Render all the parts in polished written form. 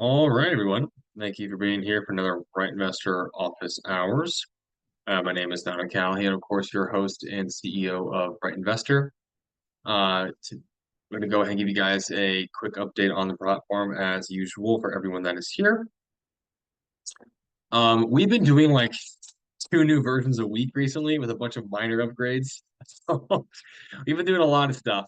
All right, everyone. Thank you for being here for another Bright Investor Office Hours. My name is Don Callahan, of course, your host and CEO of Bright Investor. I'm going to go ahead and give you guys a quick update on the platform as usual for everyone that is here. We've been doing like two new versions a week recently with a bunch of minor upgrades. So we've been doing a lot of stuff.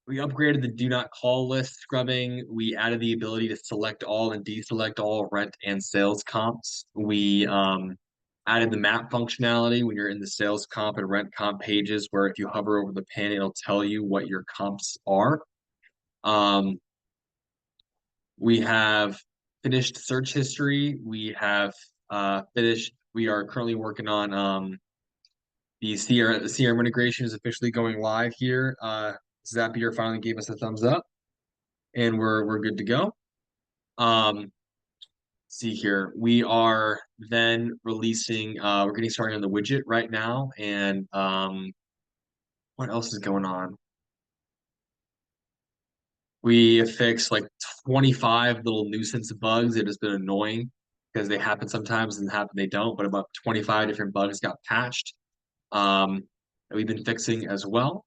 We upgraded the do not call list scrubbing. We added the ability to select all and deselect all rent and sales comps. We added the map functionality when you're in the sales comp and rent comp pages, where if you hover over the pin, it'll tell you what your comps are. Um, we have finished search history. We have finished. We are currently working on the CRM integration is officially going live here. Zapier finally gave us a thumbs up, and we're good to go. Um, see here, we are then releasing. We're getting started on the widget right now, and what else is going on? We have fixed like 25 little nuisance bugs. It has been annoying because they happen sometimes and happen they don't. But about 25 different bugs got patched. That we've been fixing as well.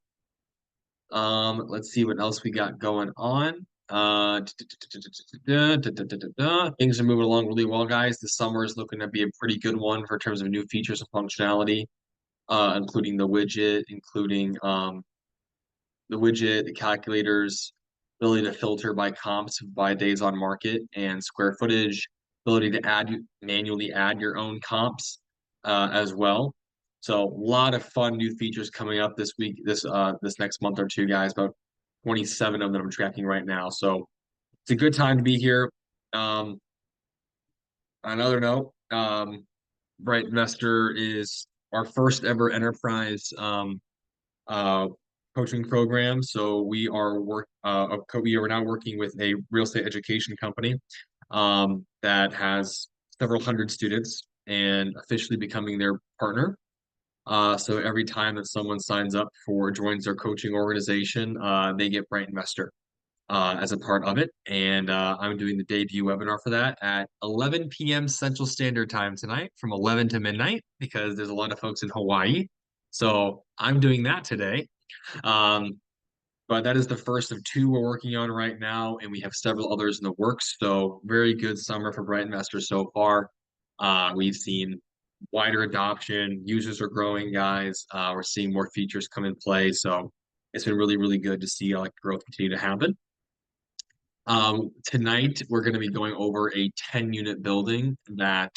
Let's see what else we got going on. Things are moving along really well, guys. The summer is looking to be a pretty good one for terms of new features and functionality, including the widget, the calculators, ability to filter by comps, by days on market and square footage, ability to manually add your own comps as well. So a lot of fun new features coming up this week, this next month or two, guys. About 27 of them I'm tracking right now. So it's a good time to be here. Um, on another note, Bright Investor is our first ever enterprise uh, coaching program. So we are now working with a real estate education company that has several hundred students and officially becoming their partner. So every time that someone signs up for joins their coaching organization, they get Bright Investor as a part of it. And I'm doing the debut webinar for that at 11 p.m. Central Standard Time tonight from 11 to midnight because there's a lot of folks in Hawaii. So I'm doing that today. Um, but that is the first of two we're working on right now, and we have several others in the works. So very good summer for Bright Investors so far. We've seen wider adoption. Users are growing, guys. We're seeing more features come in play. So it's been really, really good to see like growth continue to happen. Tonight, we're going to be going over a 10-unit building that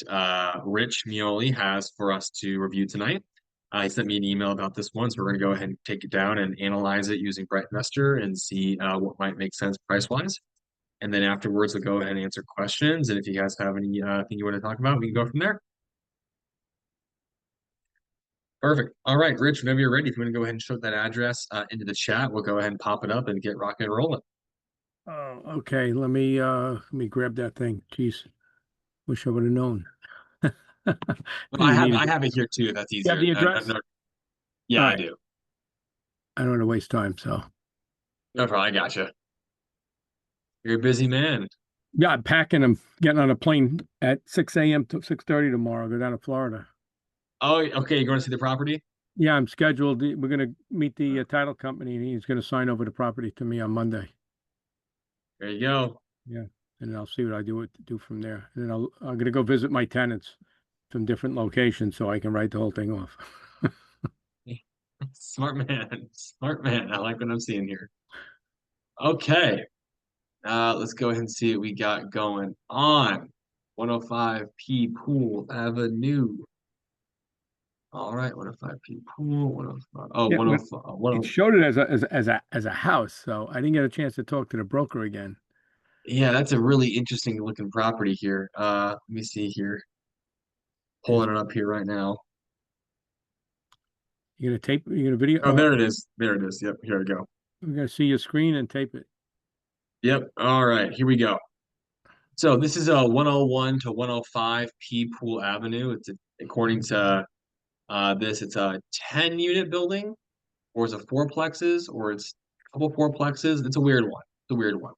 Rich Mioli has for us to review tonight. He sent me an email about this one, so we're going to go ahead and take it down and analyze it using Bright Investor and see what might make sense price-wise. And then afterwards, we'll go ahead and answer questions. And if you guys have any thing you want to talk about, we can go from there. Perfect. All right, Rich, whenever you're ready, if you want to go ahead and show that address into the chat, we'll go ahead and pop it up and get rocking and rolling. Oh, okay. Let me grab that thing. Jeez, wish I would have known. I Didn't have need it. I have it here too. That's You have easier. the address? No, All yeah, I right. do. I don't want to waste time, so No problem. I gotcha. You're a busy man. yeah, I'm packing. I'm getting on a plane at 6 a.m. to 6:30 tomorrow. Go down to Florida. Oh, okay. You're going to see the property? Yeah, I'm scheduled. We're gonna meet the title company, and he's gonna sign over the property to me on Monday. There you go. Yeah, and then I'll see what I do from there. And then I'm gonna go visit my tenants from different locations so I can write the whole thing off. Smart man. Smart man. I like what I'm seeing here. Okay. Let's go ahead and see what we got going on. 105 P Pool Avenue. All right, 105 P Pool, 105. Oh, Yeah, well, 105. it showed it as a house, so I didn't get a chance to talk to the broker again. Yeah, that's a really interesting looking property here. Let me see here. Is Pulling it up here right now. you gonna tape? You gonna video? Oh, there it is. There it is. Yep, here we go. We're gonna see your screen and tape it. Yep. All right, here we go. So this is a 101 to 105 P Pool Avenue. According to it's a 10-unit building, or it's a fourplexes, or it's a couple fourplexes. It's a weird one. It's a weird one.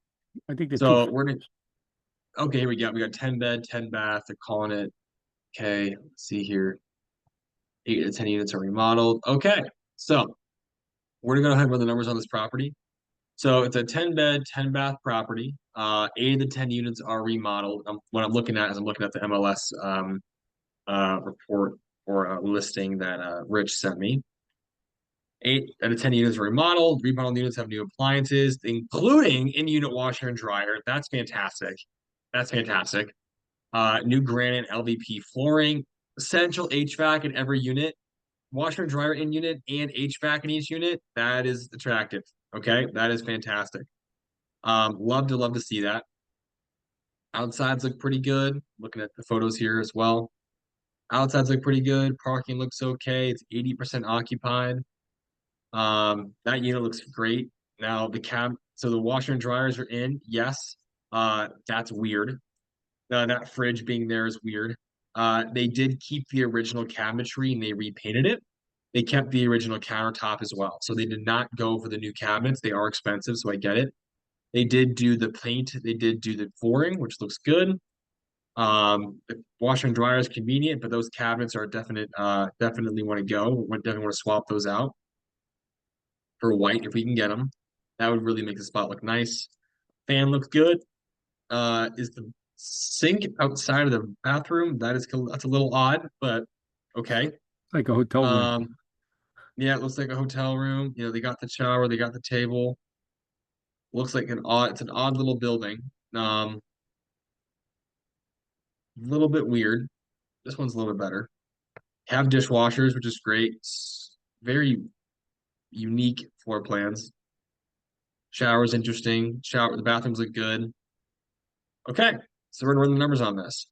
I think they're two So we're gonna floors. Okay, here we go. We got 10 bed, 10 bath. They're calling it. Okay, let's see here. 8 to 10 units are remodeled. Okay, so we're gonna go ahead with the numbers on this property. So it's a 10 bed, 10 bath property. 8 of the 10 units are remodeled. What I'm looking at is I'm looking at the MLS report or listing that Rich sent me. 8 out of 10 units are remodeled. Remodeled units have new appliances, including in-unit washer and dryer. That's fantastic. That's fantastic. New granite LVP flooring, essential HVAC in every unit, washer and dryer in unit, and HVAC in each unit. That is attractive. Okay, that is fantastic. Love to see that. Outsides look pretty good. Looking at the photos here as well. Outsides look pretty good. Parking looks okay. It's 80% occupied. That unit looks great. Now so the washer and dryers are in. Yes. That's weird. That fridge being there is weird. They did keep the original cabinetry and they repainted it. They kept the original countertop as well. So they did not go for the new cabinets. They are expensive, so I get it. They did do the paint. They did do the flooring, which looks good. The washer and dryer is convenient, but those cabinets are definitely want to go. Definitely want to swap those out for white if we can get them. That would really make the spot look nice. Fan looks good. Is the sink outside of the bathroom? That's a little odd, but okay. Like a hotel room. Um, yeah, it looks like a hotel room. You know, they got the shower, they got the table. Looks like it's an odd little building. A little bit weird. This one's a little bit better. Have dishwashers, which is great. Very unique floor plans. Shower's interesting. The bathrooms look good. Okay, so we're gonna run the numbers on this.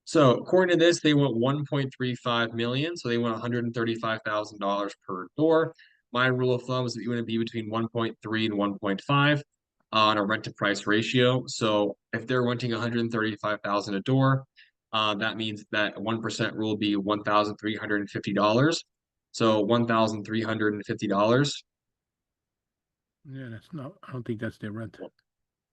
So according to this, they want 1.35 million. So they want $135,000 per door. My rule of thumb is that you want to be between 1.3 and 1.5 on a rent to price ratio. So if they're renting 135,000 a door, that means that 1% rule will be $1,350. So $1,350. Yeah, that's not, I don't think that's their rent.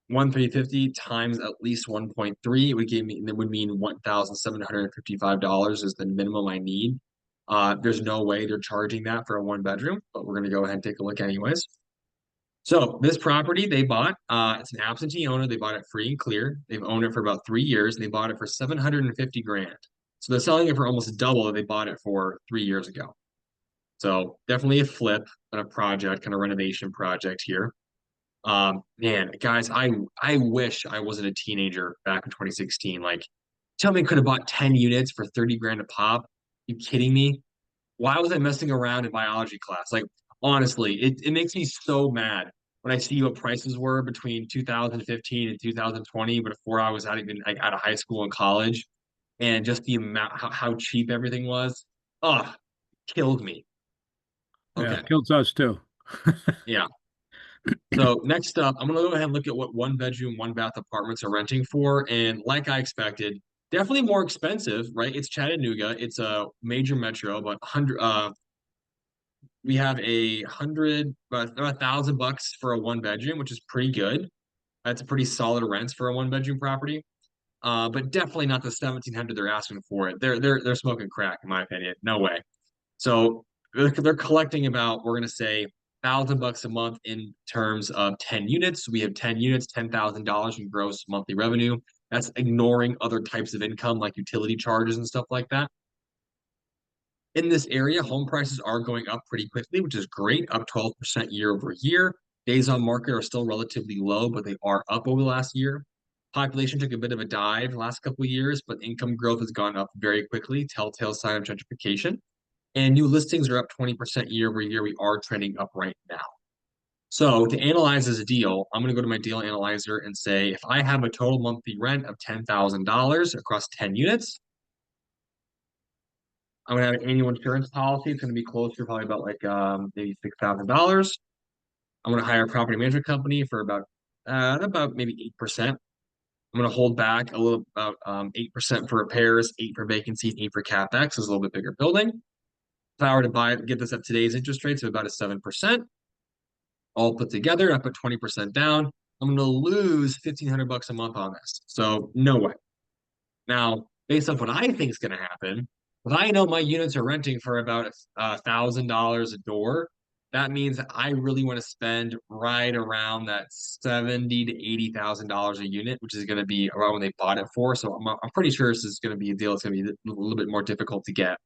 1,350 times at least 1.3 it would mean $1,755 is the minimum I need. There's no way they're charging that for a one bedroom, but we're gonna go ahead and take a look anyways. So this property they bought, it's an absentee owner. They bought it free and clear. They've owned it for about 3 years. They bought it for 750 grand. So they're selling it for almost double that they bought it for 3 years ago. So definitely a flip on a project, kind of renovation project here. Man, guys, I wish I wasn't a teenager back in 2016. Like, tell me I could have bought 10 units for 30 grand a pop. You kidding me? Why was I messing around in biology class? Like, honestly, it makes me so mad when I see what prices were between 2015 and 2020, before I was even like out of high school and college, and just the amount how cheap everything was. Oh, killed me. Yeah, Okay. kills us too. Yeah. So next up, I'm gonna go ahead and look at what one bedroom, one bath apartments are renting for. And like I expected, definitely more expensive, right? It's Chattanooga. It's a major metro, but 100 we have about $1,000 for a one bedroom, which is pretty good. That's a pretty solid rents for a one bedroom property. But definitely not the 1,700 they're asking for it. They're smoking crack, in my opinion. No way. So they're collecting about, we're gonna say, $1,000 a month in terms of 10 units. So we have 10 units, $10,000 in gross monthly revenue. That's ignoring other types of income like utility charges and stuff like that. In this area, home prices are going up pretty quickly, which is great, up 12% year over year. Days on market are still relatively low, but they are up over the last year. Population took a bit of a dive the last couple of years, but income growth has gone up very quickly, telltale sign of gentrification. And new listings are up 20% year over year. We are trending up right now. So to analyze this deal, I'm going to go to my deal analyzer and say, if I have a total monthly rent of $10,000 across 10 units, I'm going to have an annual insurance policy. It's going to be closer, probably about like maybe $6,000. I'm going to hire a property management company for about maybe 8%. I'm going to hold back a little about 8% for repairs, 8 for vacancies, 8 for capex. It's a little bit bigger building. If I were to get this at today's interest rates of about a 7%, all put together, I put 20% down. I'm going to lose 1,500 bucks a month on this. So no way. Now, based off what I think is going to happen, if I know my units are renting for about $1,000 a door, that means I really want to spend right around that 70 to $80,000 a unit, which is going to be around when they bought it for. So I'm pretty sure this is going to be a deal. It's going to be a little bit more difficult to get.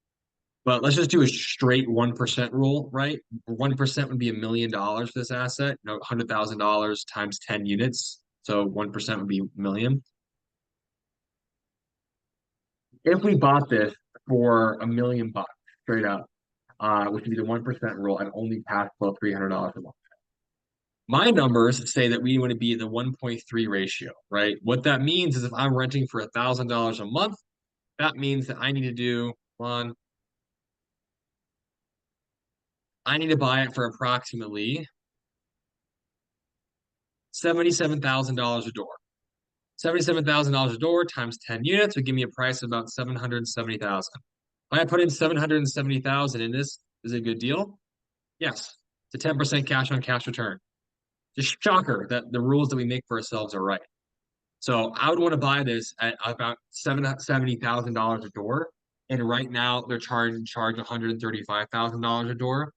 But let's just do a straight 1% rule, right? 1% would be $1 million for this asset. You know, $100,000 times 10 units. So 1% would be a million. If we bought this for $1 million straight up, which would be the 1% rule, and only cash flow $300 a month. My numbers say that we want to be the 1.3 ratio, right? What that means is if I'm renting for $1,000 a month, that means that I need to do one, I need to buy it for approximately $77,000 a door. $77,000 a door times 10 units would give me a price of about 770,000. If I put in 770,000 in this, is it a good deal? Yes. It's a 10% cash on cash return. Just shocker that the rules that we make for ourselves are right. So I would want to buy this at about $70,000 a door. And right now they're charge $135,000 a door.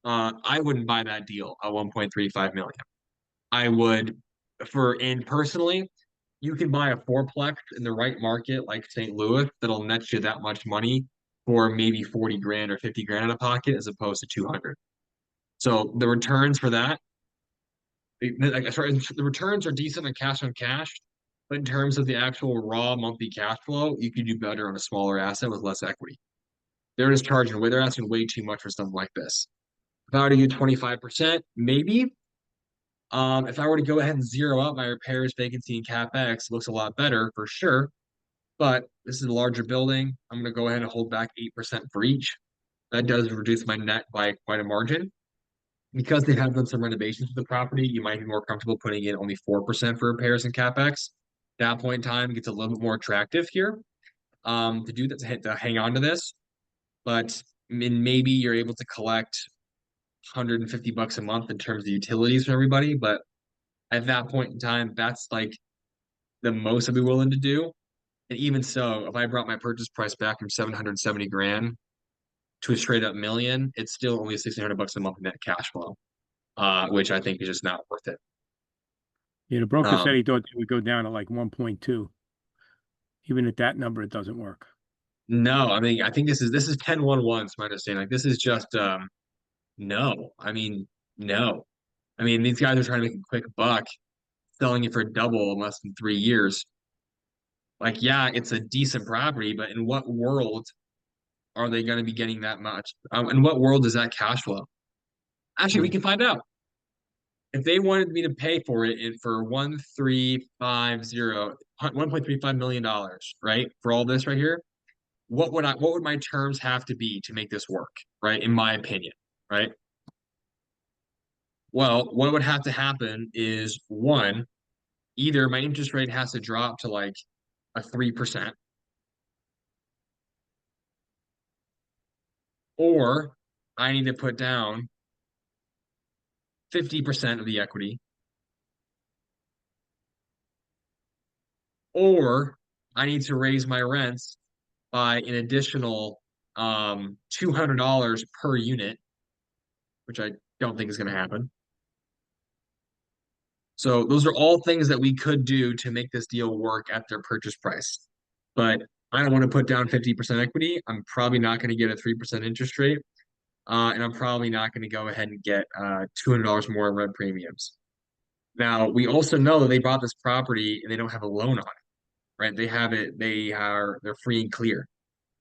I wouldn't buy that deal at 1.35 million. I would personally, you can buy a fourplex in the right market like St. Louis that'll net you that much money for maybe 40 grand or 50 grand out of pocket as opposed to 200. So the returns for that, the returns are decent on cash, but in terms of the actual raw monthly cash flow, you could do better on a smaller asset with less equity. They're asking way too much for something like this. If I were to do 25%, maybe. If I were to go ahead and zero out my repairs, vacancy, and capex, it looks a lot better for sure. But this is a larger building. I'm going to go ahead and hold back 8% for each. That does reduce my net by quite a margin. Because they have done some renovations to the property, you might be more comfortable putting in only 4% for repairs and capex. That point in time gets a little bit more attractive here to do that, to hang on to this. But maybe you're able to collect 150 bucks a month in terms of utilities for everybody. But at that point in time, that's like the most I'd be willing to do. And even so, if I brought my purchase price back from 770 grand to a straight up million, it's still only 1,600 bucks a month in net cash flow, which I think is just not worth it. Yeah, the broker said Um, he thought it would go down to like 1.2. Even at that number, it doesn't work. no, I mean, I think this is 10-1-1, my understanding. Like this is just no. I mean, no. I mean, these guys are trying to make a quick buck, selling it for double in less than 3 years. Like, yeah, it's a decent property, but in what world are they going to be getting that much? In what world is that cash flow? Actually, we Yeah. can find out. If they wanted me to pay for it for 1.35 million dollars, right? For all this right here, what would my terms have to be to make this work, right? In my opinion, right? Well, what would have to happen is one, either my interest rate has to drop to like a 3%, or I need to put down 50% of the equity, or I need to raise my rents by an additional $200 per unit, which I don't think is going to happen. So those are all things that we could do to make this deal work at their purchase price. But I don't want to put down 50% equity. I'm probably not going to get a 3% interest rate. And I'm probably not going to go ahead and get $200 more in rent premiums. Now, we also know that they bought this property and they don't have a loan on it, right? They're free and clear.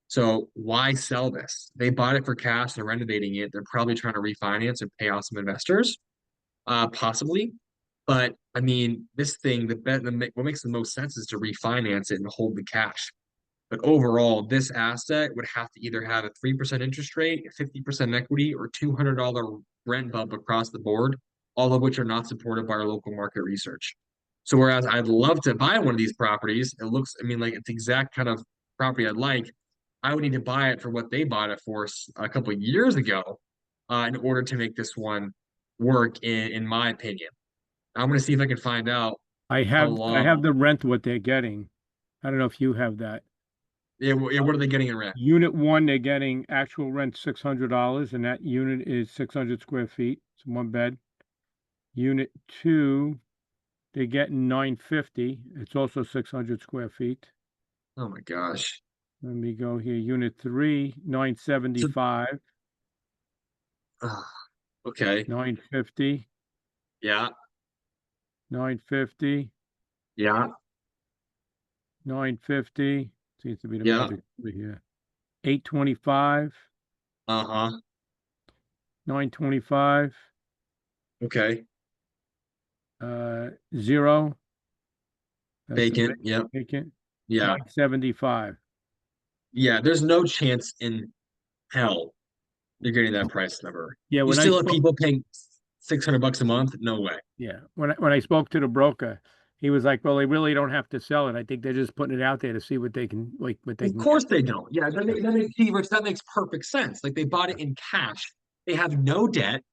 So why sell this? They bought it for cash, they're renovating it. They're probably trying to refinance and pay off some investors, possibly. But I mean, this thing, what makes the most sense is to refinance it and hold the cash. But overall, this asset would have to either have a 3% interest rate, 50% equity, or $200 rent bump across the board, all of which are not supported by our local market research. So whereas I'd love to buy one of these properties, I mean, like it's the exact kind of property I'd like. I would need to buy it for what they bought it for a couple of years ago, in order to make this one work, in my opinion. I'm gonna see if I can find out how I have long. the rent what they're getting. I don't know if you have that. Yeah, yeah, what are they getting in rent? Unit one, they're getting actual rent $600, and that unit is 600 square feet. It's one bed. Unit two, they're getting 950. It's also 600 square feet. Oh my gosh. Let me go here. Unit three, So, 975, ah, okay. 950, Yeah, 950, yeah, 950. Seems to be the yeah. magic over here. 825, Uh-huh. 925, Okay. zero. That's a Vacant. Yep. vacant. Yeah. 975. Yeah. There's no chance in hell you're getting that price number. Yeah, You when I still have spoke, people paying $600 a month? No way. yeah, when I spoke to the broker, he was like, "Well, they really don't have to sell it. I think they're just putting it out there to see what they can what they Of can get." course they don't. Yeah, Yeah, that makes perfect sense. Like they bought yeah, it in cash. They have no debt.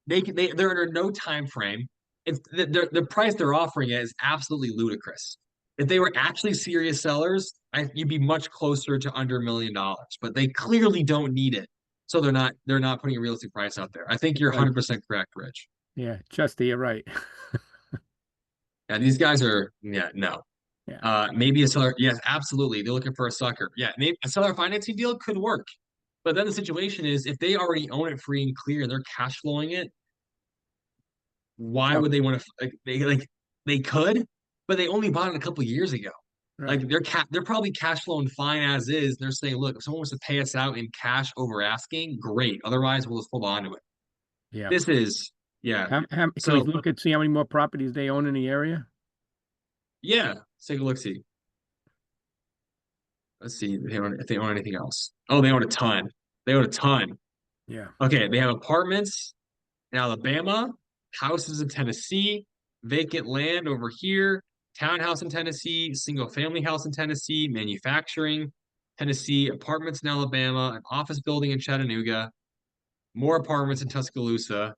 They're under no time frame. It's the price they're offering it is absolutely ludicrous. If they were actually serious sellers, you'd be much closer to under $1 million. But they clearly don't need it, so they're not putting a realistic price out there. I think you're right. 100% correct, Rich. Yeah, Chester, you're right. Yeah, these guys are no. Yeah, Maybe a seller. Yes, absolutely. They're looking for a sucker. Yeah, maybe a seller financing deal could work. But then the situation is if they already own it free and clear and they're cash flowing it, why no, would they want to they could, but they only bought it a couple years ago. right. Like they're probably cash flowing fine as is. They're saying, look, if someone wants to pay us out in cash over asking, great. Otherwise, we'll just hold on to it. Yeah. This is yeah. Can we So look at see how many more properties they own in the area? yeah, let's take a look. See, let's see if they own anything else. Oh, they own a ton. They own a ton. Yeah, Okay, they have apartments in Alabama, houses in Tennessee, vacant land over here, townhouse in Tennessee, single family house in Tennessee, manufacturing, Tennessee, apartments in Alabama, an office building in Chattanooga, more apartments in Tuscaloosa,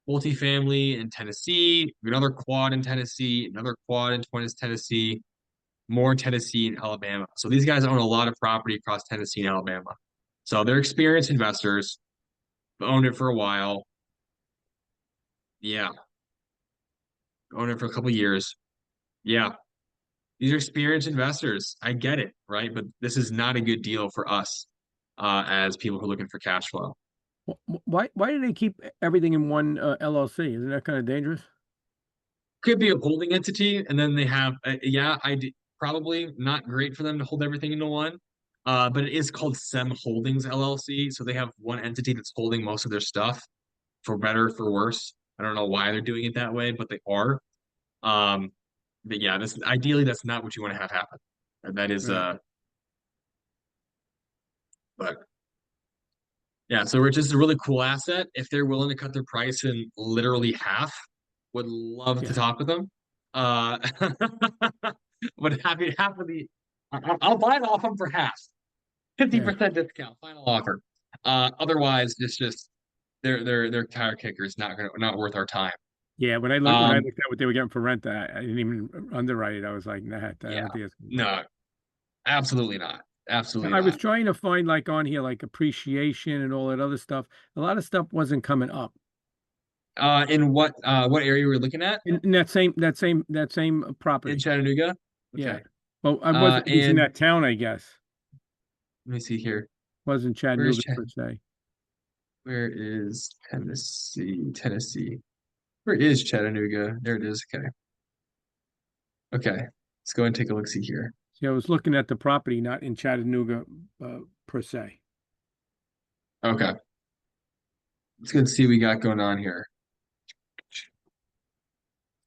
multifamily in Tennessee, another quad in Tennessee, another quad in Tennessee, more in Tennessee and Alabama. So these guys own a lot of property across Tennessee and Alabama. So they're experienced investors, owned it for a while. Yeah, owned it for a couple years. Yeah, these are experienced investors. I get it, right? But this is not a good deal for us as people who are looking for cash flow. why do they keep everything in one LLC? Isn't that kind of dangerous? Could be a holding entity, and then they have, yeah, probably not great for them to hold everything into one. But it is called Sem Holdings LLC. So they have one entity that's holding most of their stuff, for better, for worse. I don't know why they're doing it that way, but they are. Um, but yeah, this ideally that's not what you want to have happen. That is Right. but yeah, so Rich, this is a really cool asset. If they're willing to cut their price in literally half, would love to Yeah. talk with them. Uh, would happy half of the, I'll buy it off them for half, fifty Yeah. percent discount, final offer. Otherwise, it's just their tire kicker is not worth our time. Yeah. When I Um, looked at what they were getting for rent, I didn't even underwrite it. I was like, nah, I yeah, don't think it's gonna work. no, absolutely not, absolutely I was not. trying to find like on here like appreciation and all that other stuff. A lot of stuff wasn't coming up. In what area we're looking at In that same in property. Chattanooga? Yeah. Okay. Well, I wasn't. It was in And that town, I guess. let me see here. Wasn't Where is Chattanooga Chat? per se. Where is Tennessee? Tennessee. Where is Chattanooga? There it is. Okay. Okay. Let's go and take a look. See here. See, I was looking at the property, not in Chattanooga per se. Okay. Let's go and see what we got going on here.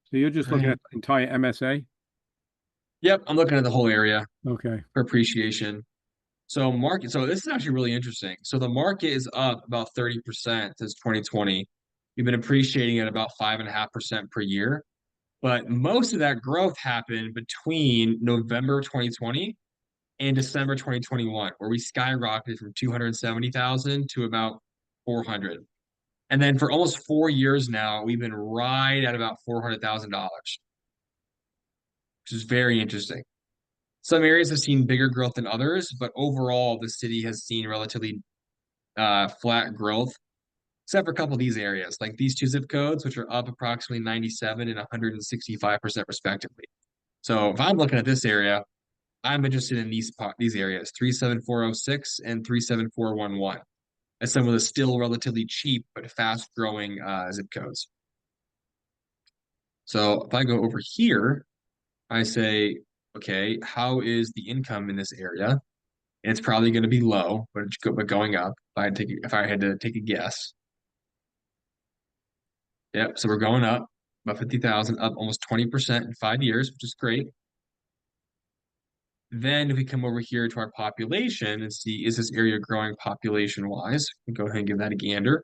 So you're just looking Right. at the entire MSA? Yep. I'm looking at the whole area Okay. for appreciation. So market. So this is actually really interesting. So the market is up about 30% since 2020. We've been appreciating at about 5.5% per year. But most of that growth happened between November 2020 and December 2021, where we skyrocketed from 270,000 to about 400. And then for almost 4 years now, we've been right at about $400,000, which is very interesting. Some areas have seen bigger growth than others, but overall, the city has seen relatively flat growth, except for a couple of these areas, like these two zip codes, which are up approximately 97 and 165% respectively. So if I'm looking at this area, I'm interested in these areas, 37406 and 37411, as some of the still relatively cheap but fast growing zip codes. So if I go over here, I say, okay, how is the income in this area? And it's probably going to be low, but going up. If I had to take a guess, yep. So we're going up about 50,000, up almost 20% in 5 years, which is great. Then if we come over here to our population and see, is this area growing population wise? Go ahead and give that a gander.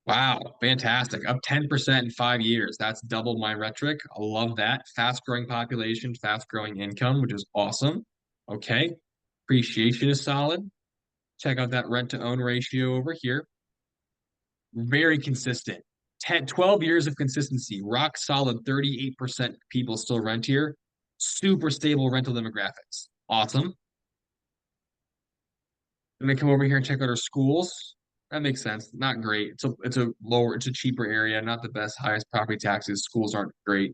Wow, fantastic. Up 10% in 5 years. That's double my rhetoric. I love that. Fast growing population, fast growing income, which is awesome. Okay. Appreciation is solid. Check out that rent to own ratio over here. Very consistent. 10, 12 years of consistency. Rock solid 38% people still rent here. Super stable rental demographics. Awesome. And then come over here and check out our schools. That makes sense. Not great. It's a cheaper area, not the best, highest property taxes. Schools aren't great.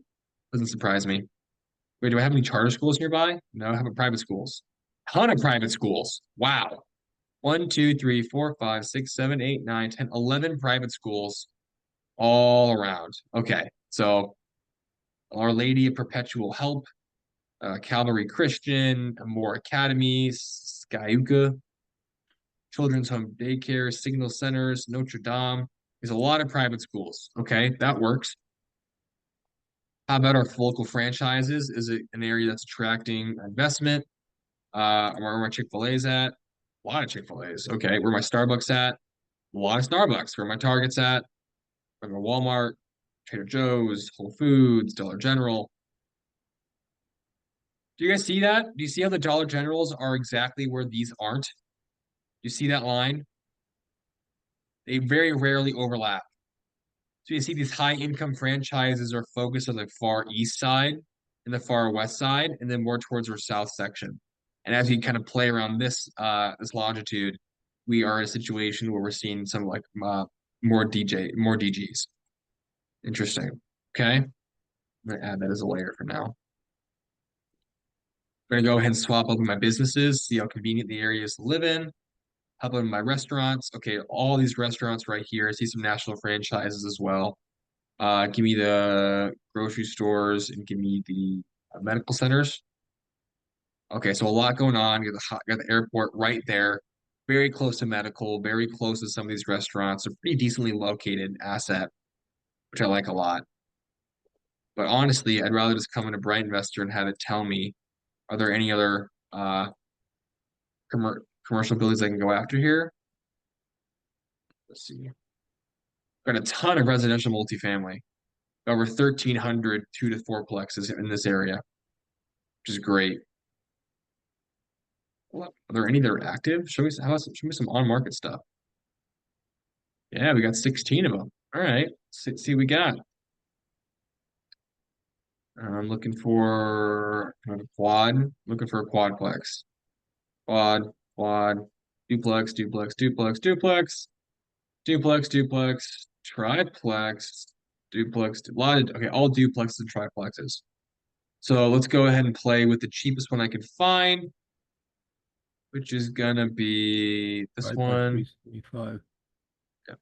Doesn't surprise me. Wait, do I have any charter schools nearby? No, I have a private schools. Ton of private schools. Wow. 1, 2, 3, 4, 5, 6, 7, 8, 9, 10, 11 private schools all around. Okay. So Our Lady of Perpetual Help, Calvary Christian, Moore Academy, Skyuka, Children's Home Daycare, Signal Centers, Notre Dame. There's a lot of private schools. Okay, that works. How about our local franchises? Is it an area that's attracting investment? Where my Chick-fil-A's at? A lot of Chick-fil-A's. Okay, where my Starbucks at? A lot of Starbucks. Where my Target's at? Where my Walmart, Trader Joe's, Whole Foods, Dollar General. Do you guys see that? Do you see how the Dollar Generals are exactly where these aren't? Do you see that line? They very rarely overlap. So you see these high income franchises are focused on the far east side and the far west side, and then more towards our south section. And as we kind of play around this longitude, we are in a situation where we're seeing some like more DGs. Interesting. Okay. I'm gonna add that as a layer for now. I'm gonna go ahead and swap up my businesses, see how convenient the area is to live in. How about my restaurants? Okay, all these restaurants right here. I see some national franchises as well. Give me the grocery stores and give me the medical centers. Okay, so a lot going on. Got the airport right there, very close to medical, very close to some of these restaurants. A pretty decently located asset, which I like a lot. But honestly, I'd rather just come into BrightInvestor and have it tell me, are there any other commercial buildings I can go after here? Let's see. Got a ton of residential multifamily. Over 1,300 2 to 4 plexes in this area, which is great. Are there any that are active? Show me some on-market stuff. Yeah, we got 16 of them. All right, see what we got. I'm looking for a quad. Looking for a quadplex. Quad, duplex, duplex, duplex, duplex, duplex, duplex, triplex, duplex. Okay, all duplexes and triplexes. So let's go ahead and play with the cheapest one I can find, which is gonna be this Right by one. 375. Yeah.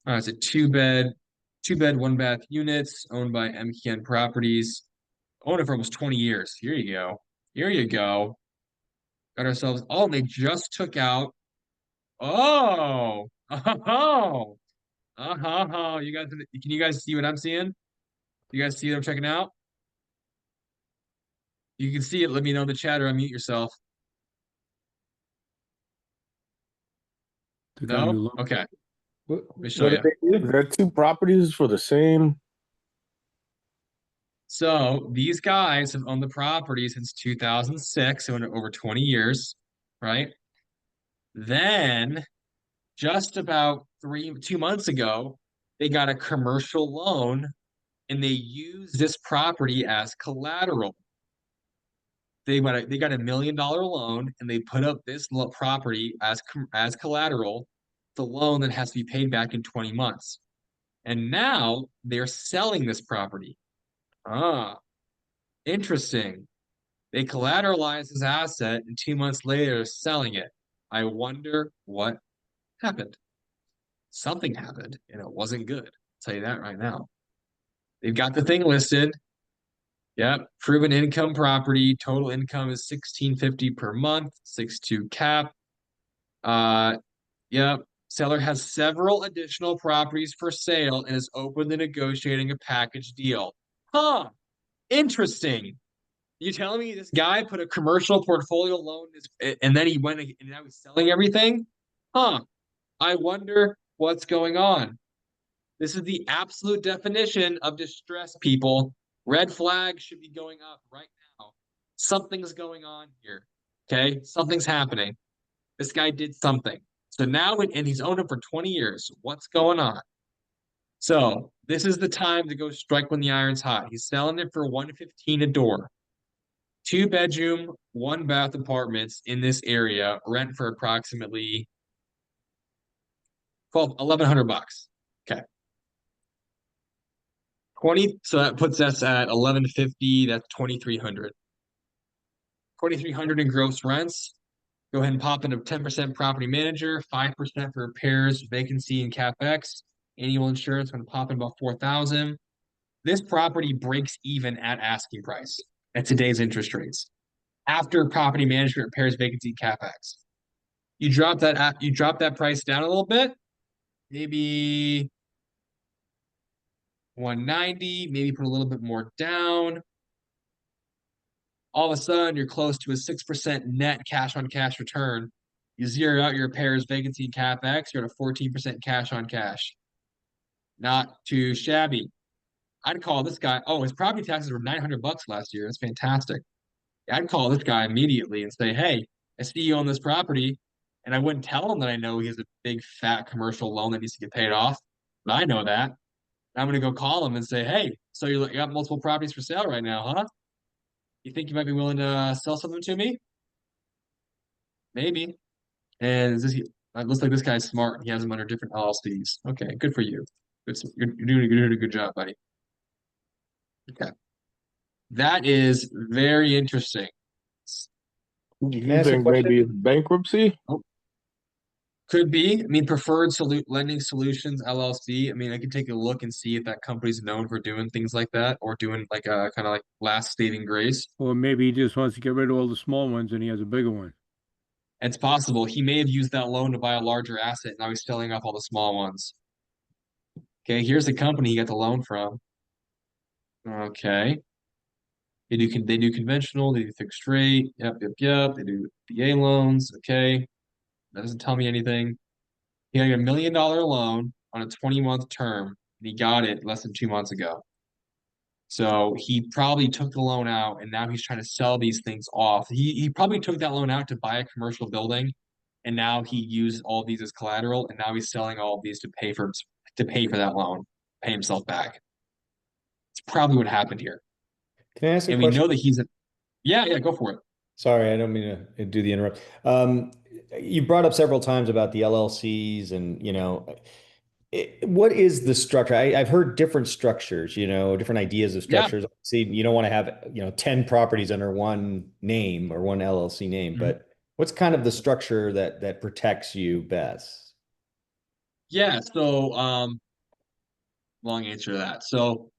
All right, it's a two bed, one bath units owned by MKN Properties. Owned it for almost 20 years. Here you go. Here you go. Got ourselves. Oh, they just took out. Oh, oh, oh. Can you guys see what I'm seeing? You guys see what I'm checking out? You can see it. Let me know in the chat or unmute yourself. They got a new No? look. Okay. What, Let me show what did you. they do? There are two properties for the same. So these guys have owned the property since 2006, so over 20 years, right? Then just about 2 months ago, they got a commercial loan and they used this property as collateral. They got $1 million loan and they put up this property as collateral, the loan that has to be paid back in 20 months. And now they're selling this property. Ah, interesting. They collateralized this asset and 2 months later they're selling it. I wonder what happened. Something happened and it wasn't good. I'll tell you that right now. They've got the thing listed. Yep, proven income property. Total income is 1650 per month, 6.2 cap. Yep. Seller has several additional properties for sale and is open to negotiating a package deal. Huh. Interesting. You telling me this guy put a commercial portfolio loan and then he went and now he's selling everything? Huh. I wonder what's going on. This is the absolute definition of distress, people. Red flags should be going up right now. Something's going on here. Okay? Something's happening. This guy did something. So now, and he's owned it for 20 years. What's going on? So this is the time to go strike when the iron's hot. He's selling it for $115 a door. 2 bedroom, 1 bath apartments in this area, rent for approximately $1,100. Okay. 20, so that puts us at 1150, that's 2,300. 2,300 in gross rents. Go ahead and pop in a 10% property manager, 5% for repairs, vacancy, and CapEx. Annual insurance going to pop in about 4,000. This property breaks even at asking price at today's interest rates. After property management, repairs, vacancy, CapEx. You drop that price down a little bit, maybe 190, maybe put a little bit more down. All of a sudden, you're close to a 6% net cash on cash return. You zero out your repairs, vacancy, and CapEx, you're at a 14% cash on cash. Not too shabby. I'd call this guy. Oh, his property taxes were $900 last year. That's fantastic. I'd call this guy immediately and say, "Hey, I see you own this property," and I wouldn't tell him that I know he has a big fat commercial loan that needs to get paid off. But I know that. I'm gonna go call him and say, "Hey, so you got multiple properties for sale right now, huh? You think you might be willing to sell something to me? Maybe." And it looks like this guy's smart. He has them under different LLCs. Okay, good for you. You're doing a good job, buddy. Okay. That is very interesting. You I ask a think maybe question? it's bankruptcy? Oh, could be. I mean, Lending Solutions LLC. I mean, I could take a look and see if that company's known for doing things like that or doing like a kind of like last saving grace. Or maybe he just wants to get rid of all the small ones and he has a bigger one. It's possible he may have used that loan to buy a larger asset. Now he's selling off all the small ones. Okay, here's the company he got the loan from. Okay. They do conventional, they do fixed rate. Yep, yep, yep. They do BA loans. Okay. That doesn't tell me anything. He got a $1 million loan on a 20-month term, and he got it less than 2 months ago. So he probably took the loan out and now he's trying to sell these things off. He probably took that loan out to buy a commercial building and now he used all these as collateral and now he's selling all of these to pay for that loan, pay himself back. It's probably what happened here. Can I ask a And we question? know that yeah, go for it. Sorry, I don't mean to do the interrupt. You brought up several times about the LLCs and, what is the structure? I've heard different structures, different ideas of Yeah. structures. See, you don't want to have, 10 properties under one name or one LLC name, Mhm. but what's kind of the structure that protects you best? Yeah, so long answer to that. So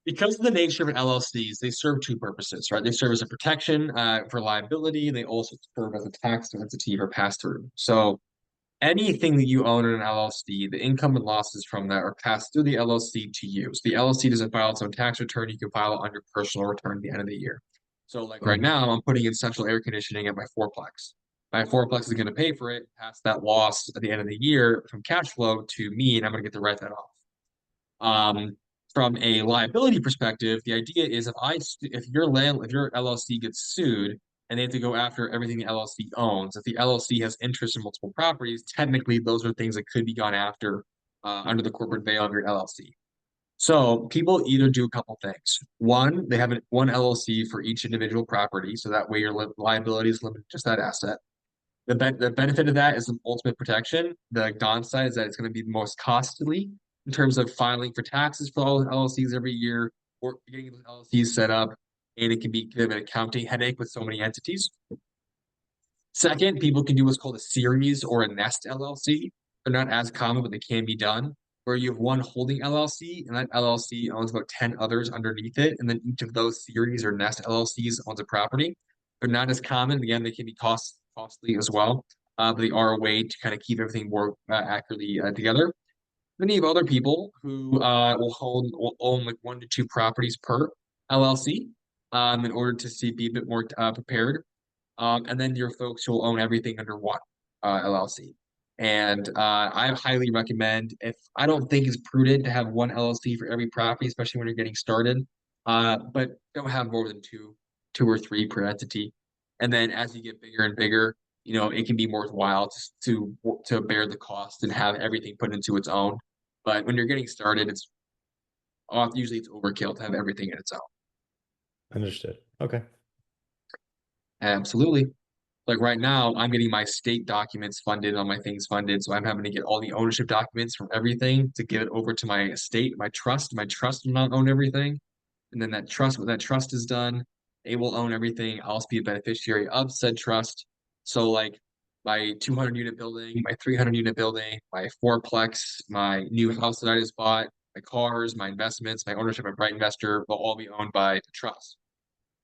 because of the nature of LLCs, they serve two purposes, right? They serve as a protection for liability. They also serve as a tax entity for pass through. So anything that you own in an LLC, the income and losses from that are passed through the LLC to you. So the LLC doesn't file its own tax return. You can file it on your personal return at the end of the year. So like right Mhm. now, I'm putting in central air conditioning at my fourplex. My fourplex is going to pay for it, pass that loss at the end of the year from cash flow to me, and I'm going to get to write that off. Um, from a liability perspective, the idea is if your LLC gets sued and they have to go after everything the LLC owns. If the LLC has interest in multiple properties, technically those are things that could be gone after under the corporate veil of your LLC. So people either do a couple things. One, they have one LLC for each individual property, so that way your liability is limited to just that asset. The benefit of that is the ultimate protection. The downside is that it's going to be the most costly in terms of filing for taxes for all the LLCs every year, or getting those LLCs set up, and it can be kind of an accounting headache with so many entities. Second, people can do what's called a series or a nest LLC. They're not as common, but they can be done, where you have one holding LLC, and that LLC owns about 10 others underneath it, and then each of those series or nest LLCs owns a property. They're not as common. Again, they can be costly as well, but they are a way to kind of keep everything more accurately together. Then you have other people who will own like 1 to 2 properties per LLC in order to be a bit more prepared. And then your folks who will own everything under one LLC. And I highly recommend, if I don't think it's prudent to have one LLC for every property, especially when you're getting started, but don't have more than two or three per entity. And then as you get bigger and bigger, it can be more worthwhile to bear the cost and have everything put into its own. But when you're getting started, usually it's overkill to have everything in its own. Understood. Okay. Absolutely. Like right now, I'm getting my state documents funded, all my things funded. So I'm having to get all the ownership documents from everything to give it over to my estate, my trust. My trust will not own everything. And then when that trust is done, they will own everything. I'll also be a beneficiary of said trust. So like my 200 unit building, my 300 unit building, my fourplex, my new house that I just bought, my cars, my investments, my ownership of BrightInvestor will all be owned by the trust.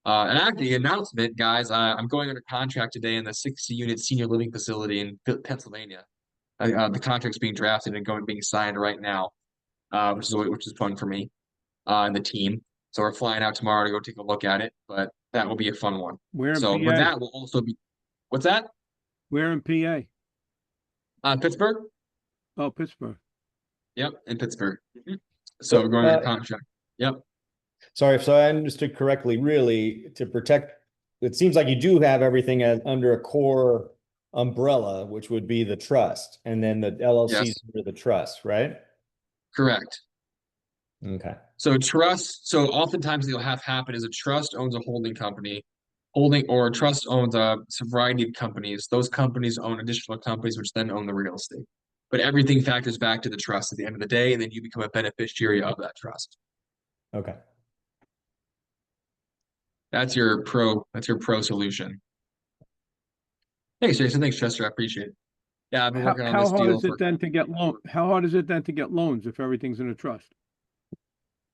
And actually, announcement, guys, I'm going under contract today in the 60-unit senior living facility in Pennsylvania. The contract's being drafted and being signed right now, which is fun for me and the team. So we're flying out tomorrow to go take a look at it, but that will be a fun one. Where in So PA? with that will also be, what's that? Where in PA? Pittsburgh. Oh, Pittsburgh. Yep, in Pittsburgh. So we're going under contract. Yep. Sorry, if I understood correctly, really to protect, it seems like you do have everything under a core umbrella, which would be the trust, and then the LLCs Yes. under the trust, right? Correct. Okay. So oftentimes you'll have happen is a trust owns a holding company, or a trust owns a variety of companies. Those companies own additional companies, which then own the real estate. But everything factors back to the trust at the end of the day, and then you become a beneficiary of that trust. Okay. That's your pro solution. Thanks, Jason. Thanks, Chester. I appreciate it. Yeah, I've been working on How this hard deal is it then to get How hard is it then to get loans if everything's in a trust?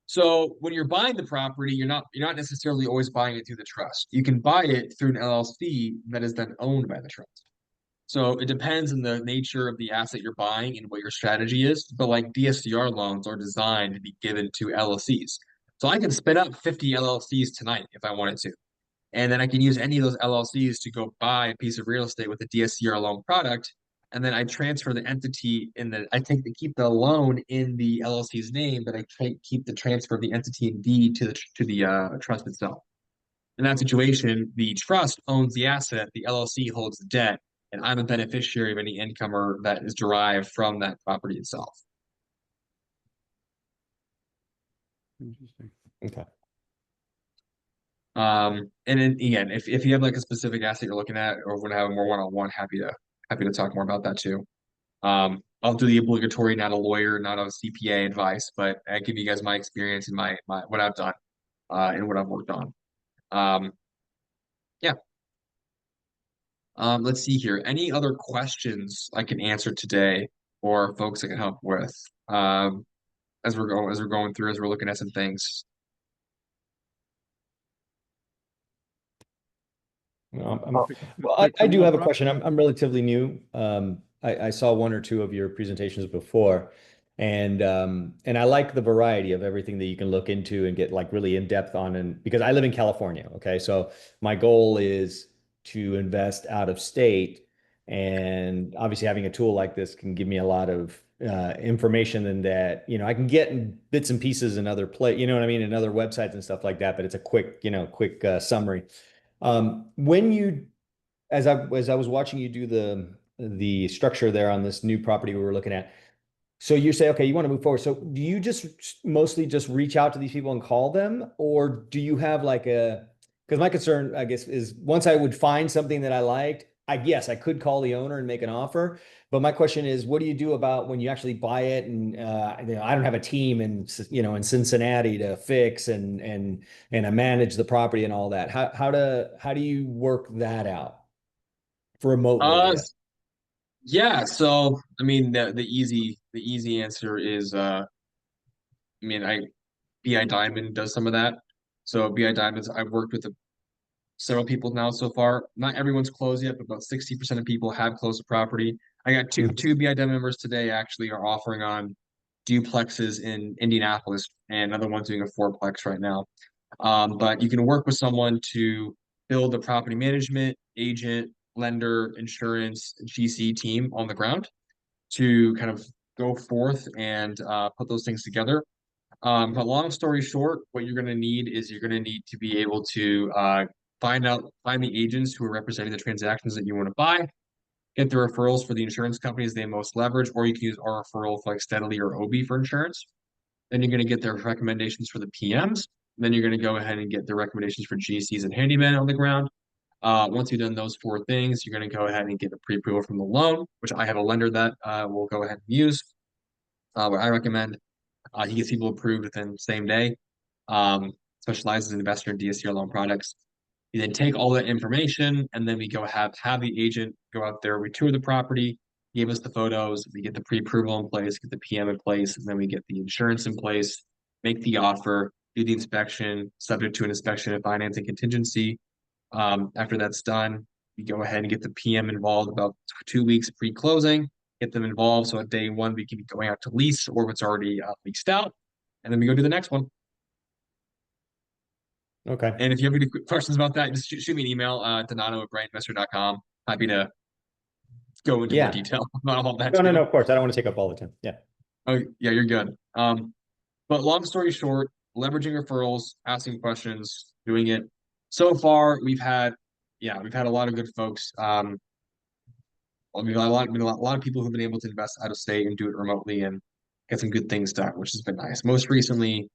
So when you're buying the property, you're not necessarily always buying it through the trust. You can buy it through an LLC that is then owned by the trust. So it depends on the nature of the asset you're buying and what your strategy is. But like DSCR loans are designed to be given to LLCs. So I can spin up 50 LLCs tonight if I wanted to. And then I can use any of those LLCs to go buy a piece of real estate with a DSCR loan product. And then I transfer the entity keep the loan in the LLC's name, but I keep the transfer of the entity in deed to the trust itself. In that situation, the trust owns the asset, the LLC holds the debt, and I'm a beneficiary of any income that is derived from that property itself. Interesting. Okay. And then again, if you have like a specific asset you're looking at or want to have a more one-on-one, happy to talk more about that too. I'll do the obligatory, not a lawyer, not a CPA advice, but I give you guys my experience and my what I've done and what I've worked on. Yeah. Let's see here. Any other questions I can answer today or folks I can help with as we're looking at some things. Well, I do have a question. I'm relatively new. I saw one or two of your presentations before, and I like the variety of everything that you can look into and get like really in depth on. And because I live in California, okay, so my goal is to invest out of state, and obviously having a tool like this can give me a lot of information and that I can get in bits and pieces in other in other websites and stuff like that. But it's a quick summary. When you, as I was watching you do the structure there on this new property we were looking at, so you say, okay, you want to move forward. So do you just mostly just reach out to these people and call them, or do you have like a, because my concern, I guess, is once I would find something that I liked, yes, I could call the owner and make an offer. But my question is, what do you do about when you actually buy it? And I don't have a team in Cincinnati to fix and manage the property and all that. How do you work that out remotely, I Uh, guess? yeah. So I mean, the easy answer is, I mean, BI Diamond does some of that. So BI Diamonds, I've worked with several people now so far. Not everyone's closed yet, but about 60% of people have closed the property. I got two BI Diamond members today actually are offering on duplexes in Indianapolis, and another one's doing a fourplex right now. But you can work with someone to build a property management, agent, lender, insurance, GC team on the ground to kind of go forth and put those things together. But long story short, what you're going to need is you're going to need to be able to find the agents who are representing the transactions that you want to buy, get the referrals for the insurance companies they most leverage, or you can use our referral for like Steadily or OB for insurance. Then you're going to get their recommendations for the PMs. Then you're going to go ahead and get the recommendations for GCs and handyman on the ground. Once you've done those four things, you're going to go ahead and get a pre-approval from the loan, which I have a lender that will go ahead and use. What I recommend, he gets people approved within the same day. Specializes in investor and DSCR loan products. You then take all that information, and then we go have the agent go out there. We tour the property, give us the photos. We get the pre-approval in place, get the PM in place, and then we get the insurance in place. Make the offer, do the inspection, subject to an inspection and financing contingency. After that's done, we go ahead and get the PM involved about 2 weeks pre-closing. Get them involved. So at day one, we can be going out to lease or if it's already leased out, and then we go to the next one. Okay. And if you have any questions about that, just shoot me an email, Donato@BrightInvestor.com. Happy to go into more Yeah. detail about all that No, no, too. no, of course. I don't want to take up all the time. Yeah. Oh, yeah, you're good. But long story short, leveraging referrals, asking questions, doing it. So far, we've had a lot of good folks. We've got a lot of people who've been able to invest out of state and do it remotely and get some good things done, which has been nice. Most recently,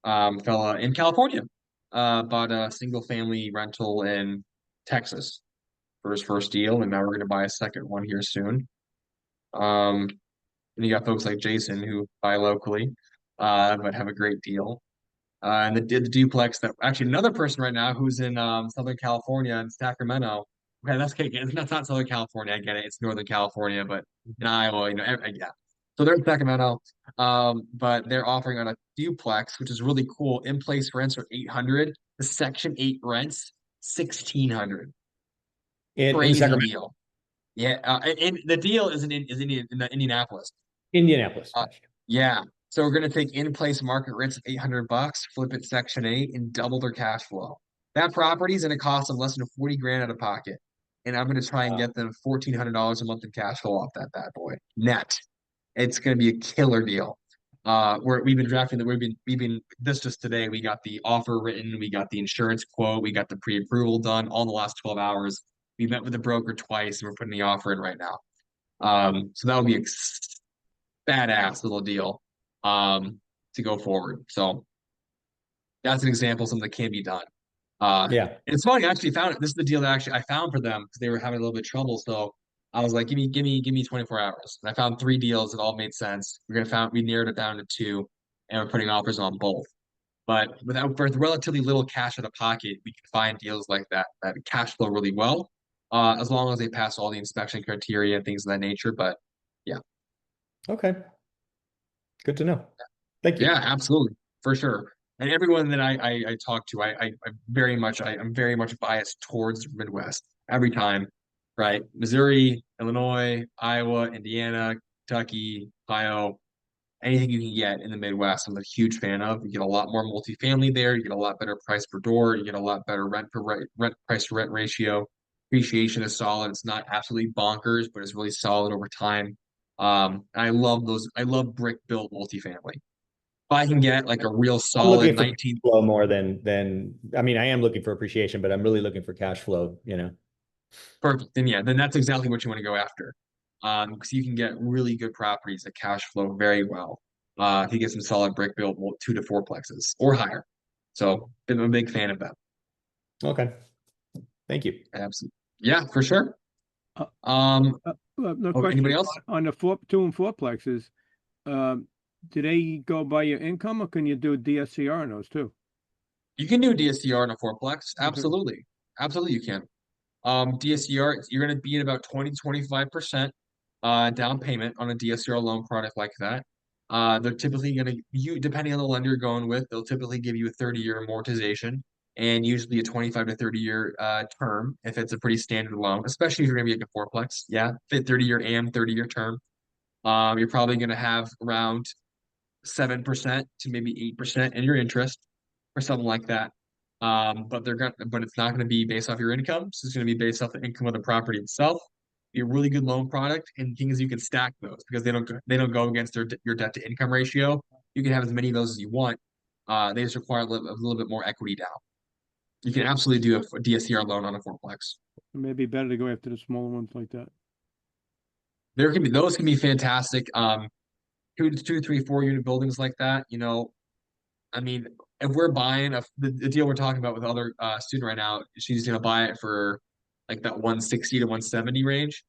fella in California, bought a single family rental in Texas for his first deal, and now we're going to buy a second one here soon. Um, and you got folks like Jason who buy locally, but have a great deal. And the duplex that actually another person right now who's in Southern California in Sacramento. Okay, that's not Southern California. I get it. It's Northern California, but in Iowa, yeah. So they're in Sacramento, but they're offering on a duplex, which is really cool. In place rents are 800. The Section 8 rents 1,600. In Crazy Sacramento, deal. Yeah, and the deal is in the Indianapolis. Indianapolis. Uh, Gotcha. yeah. So we're gonna take in-place market rents of $800, flip it Section 8, and double their cash flow. That property is gonna cost them less than 40 grand out of pocket. And I'm gonna try and Wow. get them $1,400 a month in cash flow off that bad boy. Net. It's gonna be a killer deal. We've been drafting the we've been this just today. We got the offer written, we got the insurance quote, we got the pre-approval done all in the last 12 hours. We met with the broker twice and we're putting the offer in right now. So that would be badass little deal to go forward. So that's an example of something that can be done. Yeah. And it's funny, I actually found it. This is the deal that actually I found for them because they were having a little bit of trouble. So I was like, give me 24 hours. And I found three deals that all made sense. We narrowed it down to two, and we're putting offers on both. But with relatively little cash out of pocket, we can find deals like that cash flow really well, as long as they pass all the inspection criteria and things of that nature. But yeah. Okay. Good to know. Thank you. Yeah, absolutely, for sure. And everyone that I talk to, I'm very much biased towards the Midwest every time, right? Missouri, Illinois, Iowa, Indiana, Kentucky, Ohio, anything you can get in the Midwest, I'm a huge fan of. You get a lot more multifamily there. You get a lot better price per door. You get a lot better rent price to rent ratio. Appreciation is solid. It's not absolutely bonkers, but it's really solid over time. I love those. I love brick built multifamily. I can get like a real I'm looking solid for 19. cash flow more than I mean, I am looking for appreciation, but I'm really looking for cash flow, you know. Perfect. Then yeah, then that's exactly what you want to go after. Because you can get really good properties that cash flow very well. If you get some solid brick built 2 to 4 plexes or higher. So I'm a big fan of that. Okay. Thank you. Absolutely. Yeah, for sure. Uh, Um, No oh, question anybody else? on the 2 and 4 plexes. Um, do they go by your income, or can you do DSCR on those too? You can do DSCR in a fourplex. Okay. Absolutely. Absolutely you can. DSCR, you're going to be at about 20-25% down payment on a DSCR loan product like that. They're typically going to, depending on the lender you're going with, they'll typically give you a 30-year amortization and usually a 25 to 30-year term if it's a pretty standard loan, especially if you're going to be like a fourplex. Yeah, fit 30-year AM, 30-year term. You're probably going to have around 7% to maybe 8% in your interest or something like that. But it's not gonna be based off your income. So it's gonna be based off the income of the property itself. Be a really good loan product, and things you can stack those because they don't go against your debt to income ratio. You can have as many of those as you want. They just require a little bit more equity down. You can absolutely do a DSCR loan on a fourplex. It may be better to go after the smaller ones like that. Those can be fantastic. 2 to 3, 4 unit buildings like that. I mean, if we're buying the deal we're talking about with other student right now, she's gonna buy it for like that 160 to 170 range.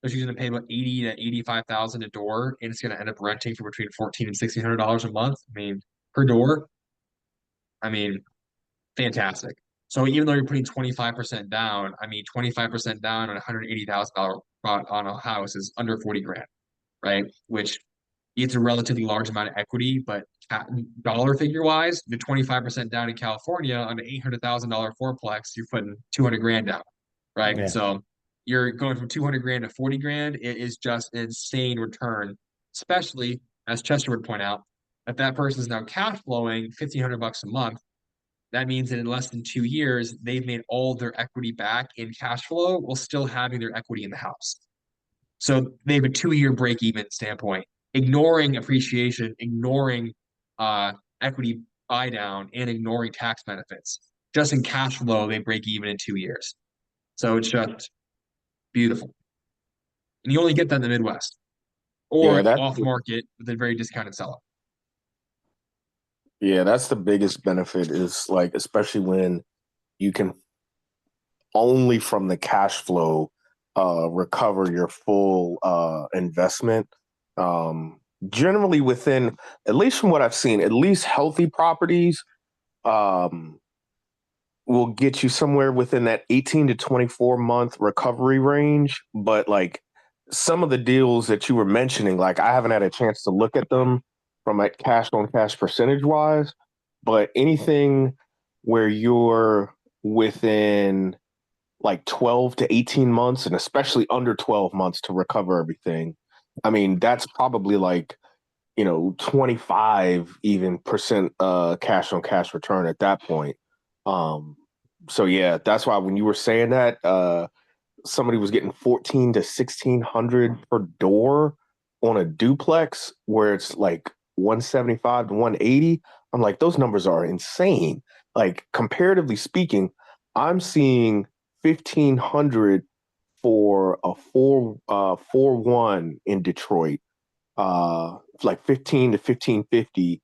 So she's gonna pay about 80 to 85,000 a door, and it's gonna end up renting for between 14 and $1,600 a month. I mean, per door. I mean, fantastic. So even though you're putting 25% down, I mean, 25% down on $180,000 on a house is under 40 grand, right? Which it's a relatively large amount of equity, but dollar figure wise, the 25% down in California on an $800,000 fourplex, you're putting 200 grand down, right? Yeah. So you're going from 200 grand to 40 grand. It is just an insane return, especially as Chester would point out, if that person is now cash flowing 1,500 bucks a month. That means that in less than 2 years, they've made all their equity back in cash flow while still having their equity in the house. So they have a 2 year break even standpoint, ignoring appreciation, ignoring uh, equity buy down, and ignoring tax benefits. Just in cash flow, they break even in 2 years. So it's just beautiful. And you only get that in the Midwest Yeah, or that's off market with a very discounted seller. yeah, that's the biggest benefit is like, especially when you can only from the cash flow recover your full investment. Generally within, at least from what I've seen, at least healthy properties um will get you somewhere within that 18 to 24 month recovery range. But like some of the deals that you were mentioning, like I haven't had a chance to look at them from a cash on cash percentage wise, but anything where you're within like 12 to 18 months and especially under 12 months to recover everything. I mean, that's probably like, 25 even percent cash on cash return at that point. Um, so yeah, that's why when you were saying that somebody was getting 14 to 1600 per door on a duplex where it's like 175 to 180, I'm like, those numbers are insane. Like comparatively speaking, I'm seeing 1500 for a 4-1 in Detroit, like 15 to 1550,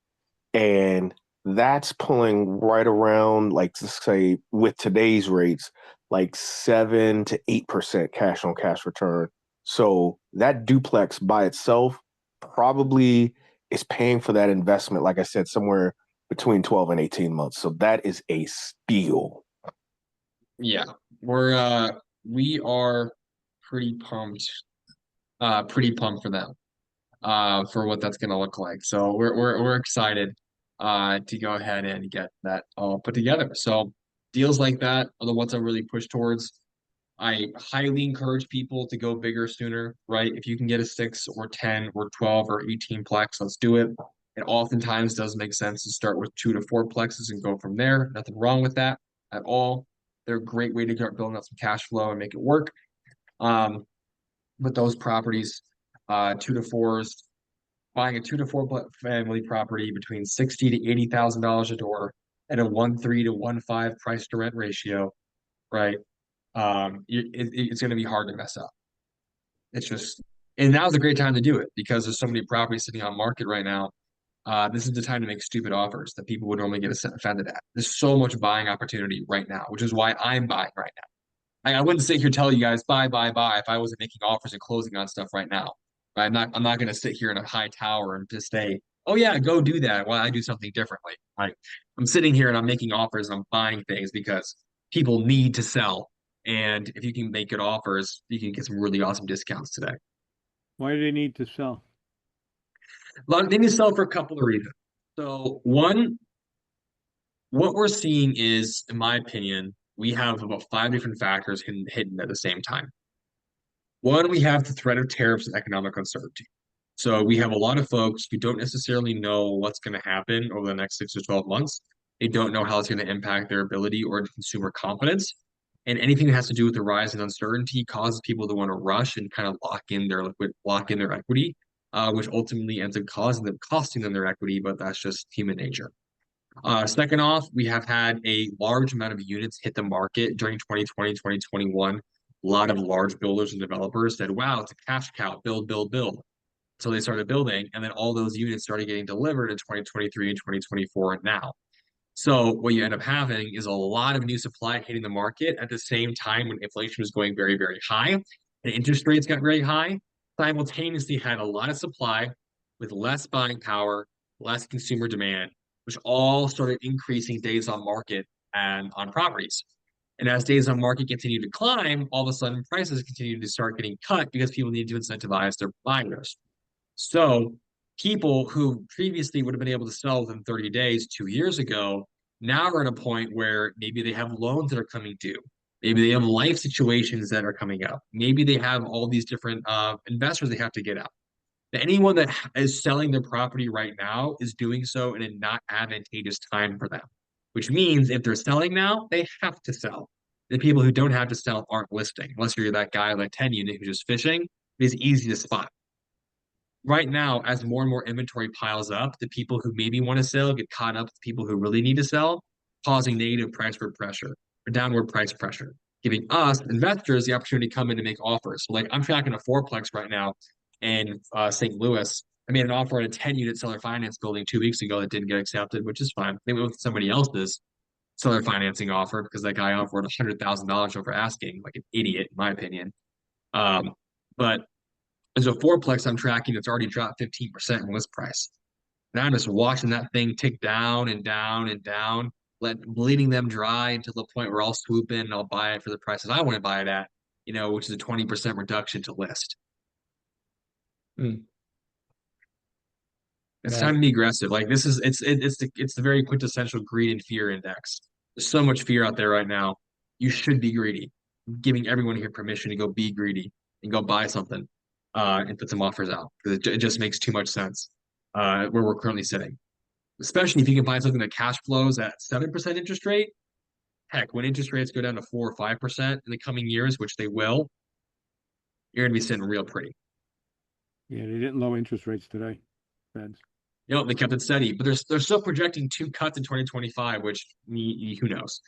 and that's pulling right around, like, let's say with today's rates, like 7 to 8% cash on cash return. So that duplex by itself probably is paying for that investment, like I said, somewhere between 12 and 18 months. So that is a steal. Yeah, we are pretty pumped for them, for what that's gonna look like. So we're excited to go ahead and get that all put together. So deals like that are the ones I really push towards. I highly encourage people to go bigger sooner, right? If you can get a 6 or 10 or 12 or 18 plex, let's do it. It oftentimes does make sense to start with 2 to 4 plexes and go from there. Nothing wrong with that at all. They're a great way to start building up some cash flow and make it work. Um, with those properties, 2 to 4s, buying a 2 to 4 family property between $60,000 to $80,000 a door at a 1.3 to 1.5 price to rent ratio, right? It's going to be hard to mess up. It's just, and now's a great time to do it because there's so many properties sitting on market right now. This is the time to make stupid offers that people would normally get offended at. There's so much buying opportunity right now, which is why I'm buying right now. I wouldn't sit here telling you guys buy, buy, buy if I wasn't making offers and closing on stuff right now. I'm not going to sit here in a high tower and just say, oh yeah, go do that while I do something differently. I'm sitting here and I'm making offers and I'm buying things because people need to sell. And if you can make good offers, you can get some really awesome discounts today. Why do they need to sell? They need to sell for a couple of reasons. So one, what we're seeing is, in my opinion, we have about 5 different factors hidden at the same time. One, we have the threat of tariffs and economic uncertainty. So we have a lot of folks who don't necessarily know what's going to happen over the next 6 to 12 months. They don't know how it's going to impact their ability or consumer confidence. And anything that has to do with the rise in uncertainty causes people to want to rush and kind of lock in their equity, which ultimately ends up costing them their equity, but that's just human nature. Second off, we have had a large amount of units hit the market during 2020, 2021. A lot of large builders and developers said, wow, it's a cash cow, build, build, build. So they started building, and then all those units started getting delivered in 2023 and 2024 and now. So what you end up having is a lot of new supply hitting the market at the same time when inflation was going very, very high and interest rates got very high. Simultaneously had a lot of supply with less buying power, less consumer demand, which all started increasing days on market and on properties. And as days on market continue to climb, all of a sudden prices continue to start getting cut because people need to incentivize their buyers. So people who previously would have been able to sell within 30 days 2 years ago now are at a point where maybe they have loans that are coming due. Maybe they have life situations that are coming up. Maybe they have all these different investors they have to get out. Anyone that is selling their property right now is doing so in a not advantageous time for them, which means if they're selling now, they have to sell. The people who don't have to sell aren't listing, unless you're that guy like 10 unit who's just fishing. It's easy to spot. Right now, as more and more inventory piles up, the people who maybe want to sell get caught up with people who really need to sell, causing negative price pressure or downward price pressure, giving us investors the opportunity to come in and make offers. So like I'm tracking a fourplex right now in St. Louis. I made an offer on a 10-unit seller finance building 2 weeks ago that didn't get accepted, which is fine. They went with somebody else's seller financing offer because that guy offered $100,000 over asking, like an idiot, in my opinion. But there's a fourplex I'm tracking that's already dropped 15% in list price. And I'm just watching that thing tick down and down and down, bleeding them dry until the point where I'll swoop in and I'll buy it for the prices I want to buy it at, which is a 20% reduction to list. Mm. It's time to be aggressive. Like it's the very quintessential greed and fear index. There's so much fear out there right now. You should be greedy. I'm giving everyone here permission to go be greedy and go buy something and put some offers out because it just makes too much sense where we're currently sitting. Especially if you can find something that cash flows at 7% interest rate. Heck, when interest rates go down to 4 or 5% in the coming years, which they will, you're going to be sitting real pretty. Yeah, they didn't lower interest rates today. Feds. They kept it steady, but they're still projecting 2 cuts in 2025, which who knows.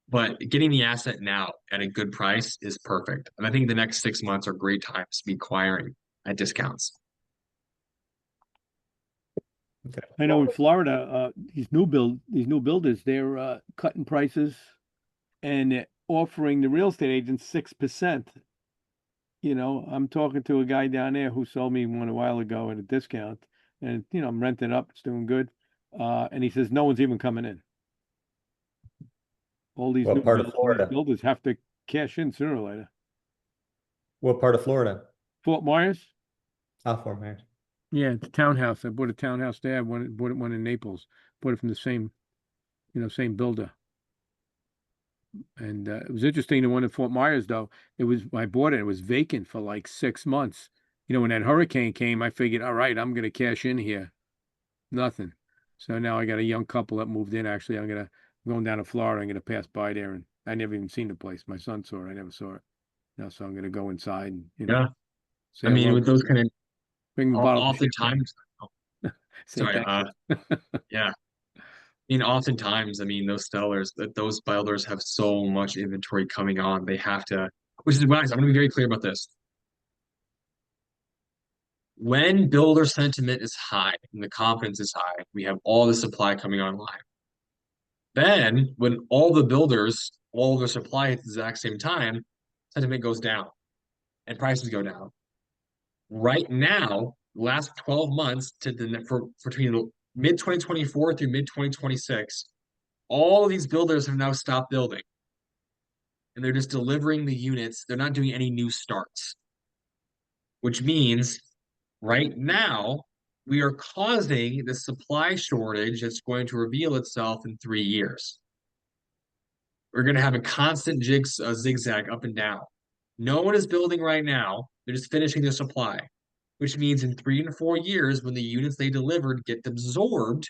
But getting the asset now at a good price is perfect. And I think the next 6 months are great times to be acquiring at discounts. Okay. I know in Florida, these new builders, they're cutting prices and offering the real estate agents 6%. I'm talking to a guy down there who sold me one a while ago at a discount, and I'm renting up, it's doing good. And he says no one's even coming in. All these new part of Florida? builders have to cash in sooner or later. What part of Florida? Fort Myers. Fort Myers. Yeah, it's a townhouse. I bought a townhouse there. I bought one in Naples. Bought it from the same builder. And it was interesting. The one in Fort Myers, though, I bought it. It was vacant for like 6 months. When that hurricane came, I figured, all right, I'm going to cash in here. Nothing. So now I got a young couple that moved in. Actually, I'm going down to Florida. I'm going to pass by there, and I never even seen the place. My son saw it. I never saw it. So I'm going to go inside and yeah. I mean, with those kind Bring the bottle of champagne. Oftentimes, Say sorry, thank you. yeah. Oftentimes, those sellers, those builders have so much inventory coming on, they have to, which is why I'm going to be very clear about this. When builder sentiment is high and the confidence is high, we have all the supply coming online. Then, when all the builders, all their supply at the exact same time, sentiment goes down and prices go down. Right now, last 12 months between mid 2024 through mid 2026, all of these builders have now stopped building. And they're just delivering the units. They're not doing any new starts. Which means right now, we are causing the supply shortage that's going to reveal itself in 3 years. We're going to have a constant zigzag up and down. No one is building right now. They're just finishing their supply, which means in 3 and 4 years, when the units they delivered get absorbed,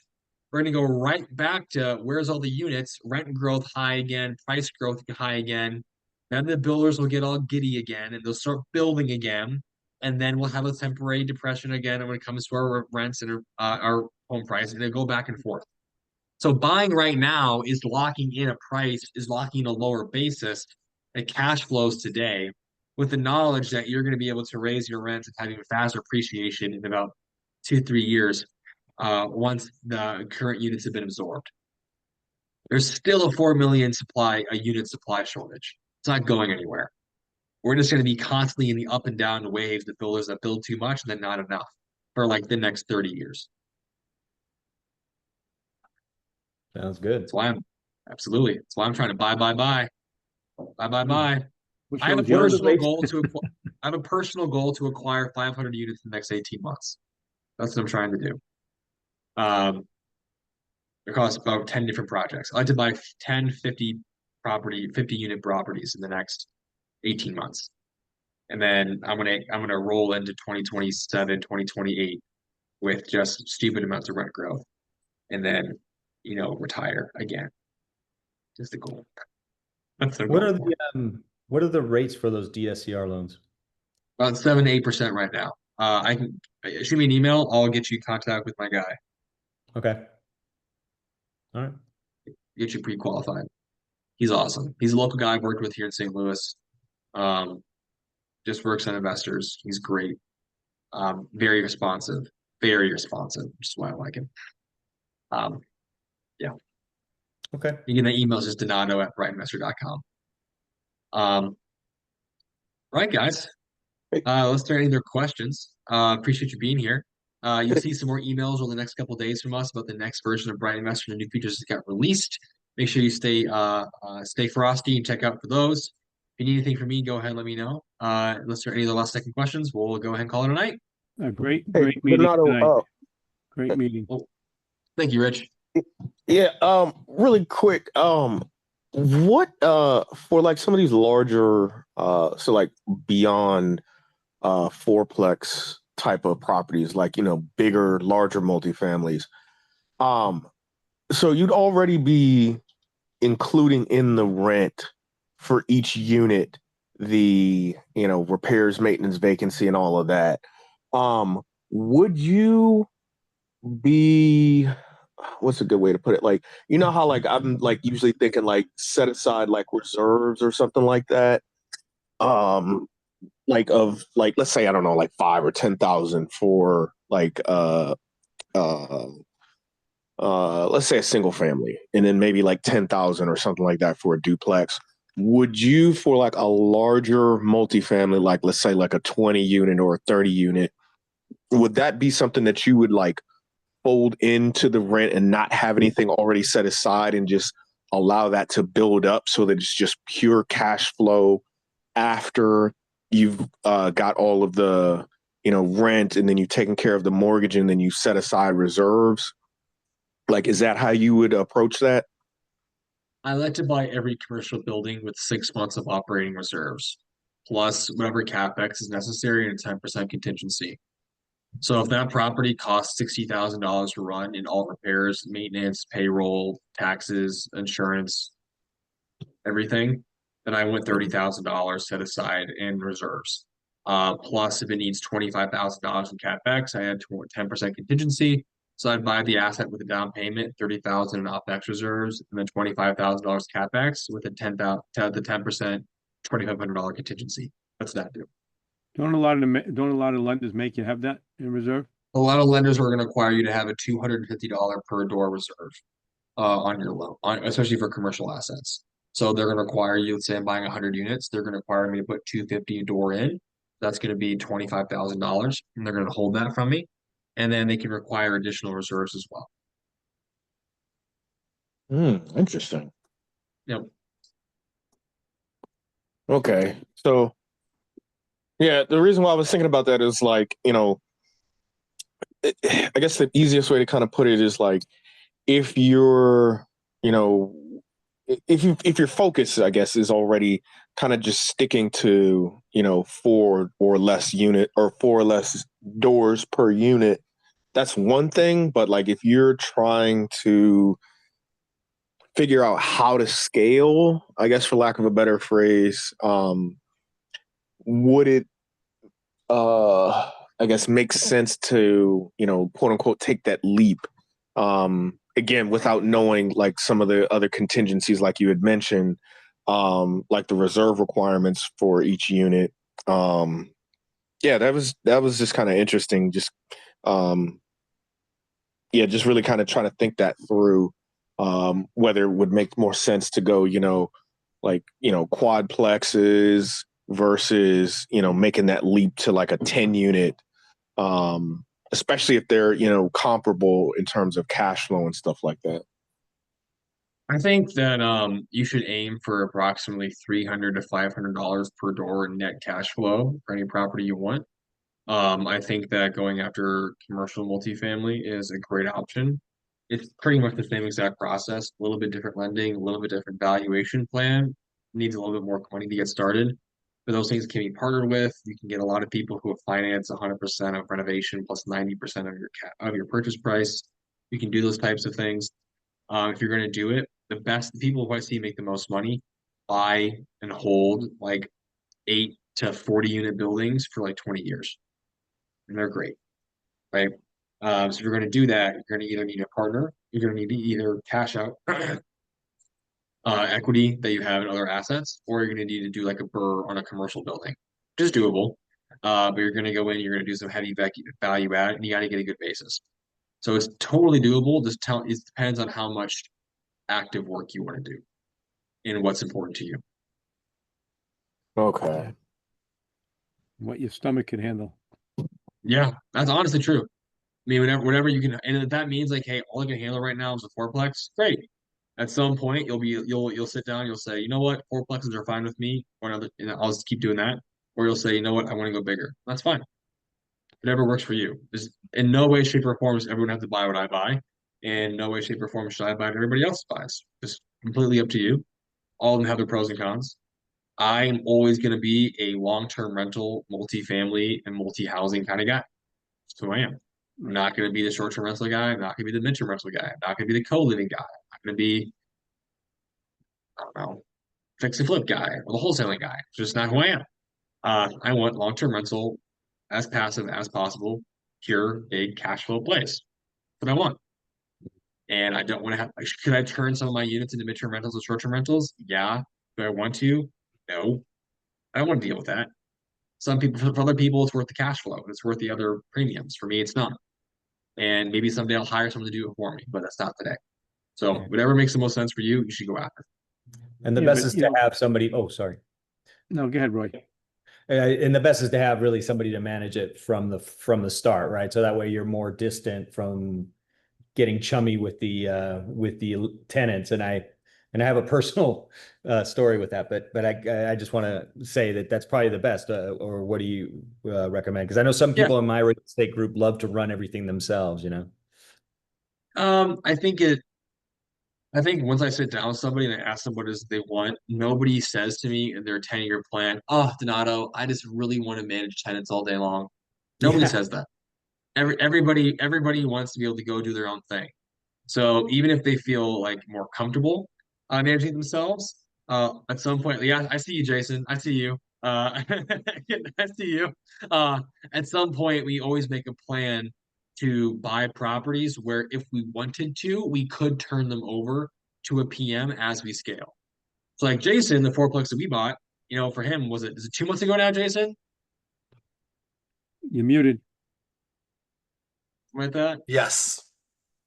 we're going to go right back to where's all the units, rent growth high again, price growth high again. Then the builders will get all giddy again and they'll start building again. And then we'll have a temporary depression again when it comes to our rents and our home price, and it'll go back and forth. So buying right now is locking in a price, is locking in a lower basis that cash flows today with the knowledge that you're going to be able to raise your rents and having faster appreciation in about 2-3 years once the current units have been absorbed. There's still a 4 million unit supply shortage. It's not going anywhere. We're just going to be constantly in the up and down waves of builders that build too much and then not enough for like the next 30 years. Sounds good. That's why I'm trying to buy. I have a shows you. personal goal to acquire 500 units in the next 18 months. That's what I'm trying to do. Across about 10 different projects. I like to buy 10, 50 unit properties in the next 18 months. And then I'm gonna roll into 2027, 2028 with just stupid amounts of rent growth. And then, retire again. Just the goal. That's the What goal. what are the rates for those DSCR loans? About 7-8% right now. I can shoot me an email. I'll get you in contact with my guy. Okay. All right. Get you pre-qualified. He's awesome. He's a local guy I've worked with here in St. Louis. Just works on investors. He's great. Very responsive. Very responsive, which is why I like him. Yeah. Okay. You can email just donato@BrightInvestor.com. Right, guys. Let's start any other questions. Appreciate you being here. You'll see some more emails over the next couple of days from us about the next version of Bright Investor and the new features that got released. Make sure you stay frosty and check out for those. If you need anything from me, go ahead and let me know. Unless there are any of the last second questions, we'll go ahead and call it a night. Great Hey, meeting Donato, tonight. Great meeting. Well, thank you, Rich. Yeah, really quick, what for like some of these larger so like beyond fourplex type of properties, like bigger, larger multifamilies, so you'd already be including in the rent for each unit the repairs, maintenance, vacancy, and all of that. Would you be, what's a good way to put it? Like, how like I'm like usually thinking like set aside like reserves or something like that. Like of like, let's say, I don't know, like 5 or 10,000 for like let's say a single family, and then maybe like 10,000 or something like that for a duplex. Would you, for like a larger multifamily, like let's say like a 20 unit or a 30 unit, would that be something that you would like fold into the rent and not have anything already set aside and just allow that to build up so that it's just pure cash flow after you've got all of the rent, and then you've taken care of the mortgage, and then you set aside reserves? Like, is that how you would approach that? I like to buy every commercial building with 6 months of operating reserves, plus whatever CapEx is necessary and a 10% contingency. So if that property costs $60,000 to run in all repairs, maintenance, payroll, taxes, insurance, everything, then I want $30,000 set aside in reserves. Plus, if it needs $25,000 in CapEx, I had 10% contingency. So I'd buy the asset with a down payment, 30,000 in OpEx reserves, and then $25,000 CapEx with a 10% $2,500 contingency. What's that do? Don't a lot of lenders make you have that in reserve? A lot of lenders are going to require you to have a $250 per door reserve on your loan, especially for commercial assets. So they're going to require you, let's say I'm buying 100 units, they're going to require me to put 250 a door in. That's going to be $25,000, and they're going to hold that from me. And then they can require additional reserves as well. Interesting. Yep. Okay. So, yeah, the reason why I was thinking about that is like, I guess the easiest way to kind of put it is like, if you're, you know, if your focus, I guess, is already kind of just sticking to, 4 or less doors per unit, that's one thing. But like, if you're trying to figure out how to scale, I guess, for lack of a better phrase, would it, I guess, make sense to, quote unquote, take that leap? Again, without knowing like some of the other contingencies, like you had mentioned, like the reserve requirements for each unit. Yeah, that was just kind of interesting. Just, just really kind of trying to think that through, whether it would make more sense to go, quadplexes versus, making that leap to like a 10 unit, especially if they're, comparable in terms of cash flow and stuff like that. I think that you should aim for approximately $300 to $500 per door in net cash flow for any property you want. I think that going after commercial multifamily is a great option. It's pretty much the same exact process, a little bit different lending, a little bit different valuation plan. Needs a little bit more money to get started. But those things can be partnered with. You can get a lot of people who will finance 100% of renovation plus 90% of your purchase price. You can do those types of things. If you're going to do it, the people who I see make the most money buy and hold like 8 to 40 unit buildings for like 20 years. And they're great, right? So if you're going to do that, you're going to either need a partner, you're going to need to either cash out equity that you have in other assets, or you're going to need to do like a BRRRR on a commercial building, which is doable. But you're going to go in, you're going to do some heavy value add, and you got to get a good basis. So it's totally doable. It depends on how much active work you want to do and what's important to you. Okay. What your stomach can handle. Yeah, that's honestly true. I mean, whatever you can, and if that means like, hey, all I can handle right now is a fourplex, great. At some point, you'll sit down, you'll say, you know what, fourplexes are fine with me, and I'll just keep doing that. Or you'll say, you know what, I want to go bigger. That's fine. Whatever works for you. There's in no way, shape, or form does everyone have to buy what I buy. In no way, shape, or form should I buy what everybody else buys. Just completely up to you. All of them have their pros and cons. I'm always going to be a long-term rental, multifamily, and multi-housing kind of guy. That's who I am. I'm not going to be the short-term rental guy. I'm not going to be the mid-term rental guy. I'm not going to be the co-living guy. I'm not going to be, I don't know, fix and flip guy or the wholesaling guy. It's just not who I am. I want long-term rental as passive as possible, pure, big cash flow place. That's what I want. And I don't want to have, could I turn some of my units into mid-term rentals or short-term rentals? Yeah. Do I want to? No. I don't want to deal with that. Some people, for other people, it's worth the cash flow. It's worth the other premiums. For me, it's not. And maybe someday I'll hire someone to do it for me, but that's not today. So Yeah. whatever makes the most sense for you, you should go after. And the Yeah, best but, is you to know- have somebody. Oh, sorry. No, go ahead, Roy. And the best is to have really somebody to manage it from the start, right? So that way you're more distant from getting chummy with the tenants. And I have a personal story with that, but I just want to say that that's probably the best. Or what do you recommend? Because I know some people in my real estate group love to run everything themselves. I think once I sit down with somebody and I ask them what it is they want, nobody says to me in their 10-year plan, oh, Donato, I just really want to manage tenants all day long. Nobody Yeah. says that. Everybody wants to be able to go do their own thing. So even if they feel like more comfortable managing themselves, at some point, yeah, I see you, Jason. I see you. Nice to you. At some point, we always make a plan to buy properties where if we wanted to, we could turn them over to a PM as we scale. So like Jason, the fourplex that we bought, for him, is it 2 months ago now, Jason? You're muted. Like that? Yes.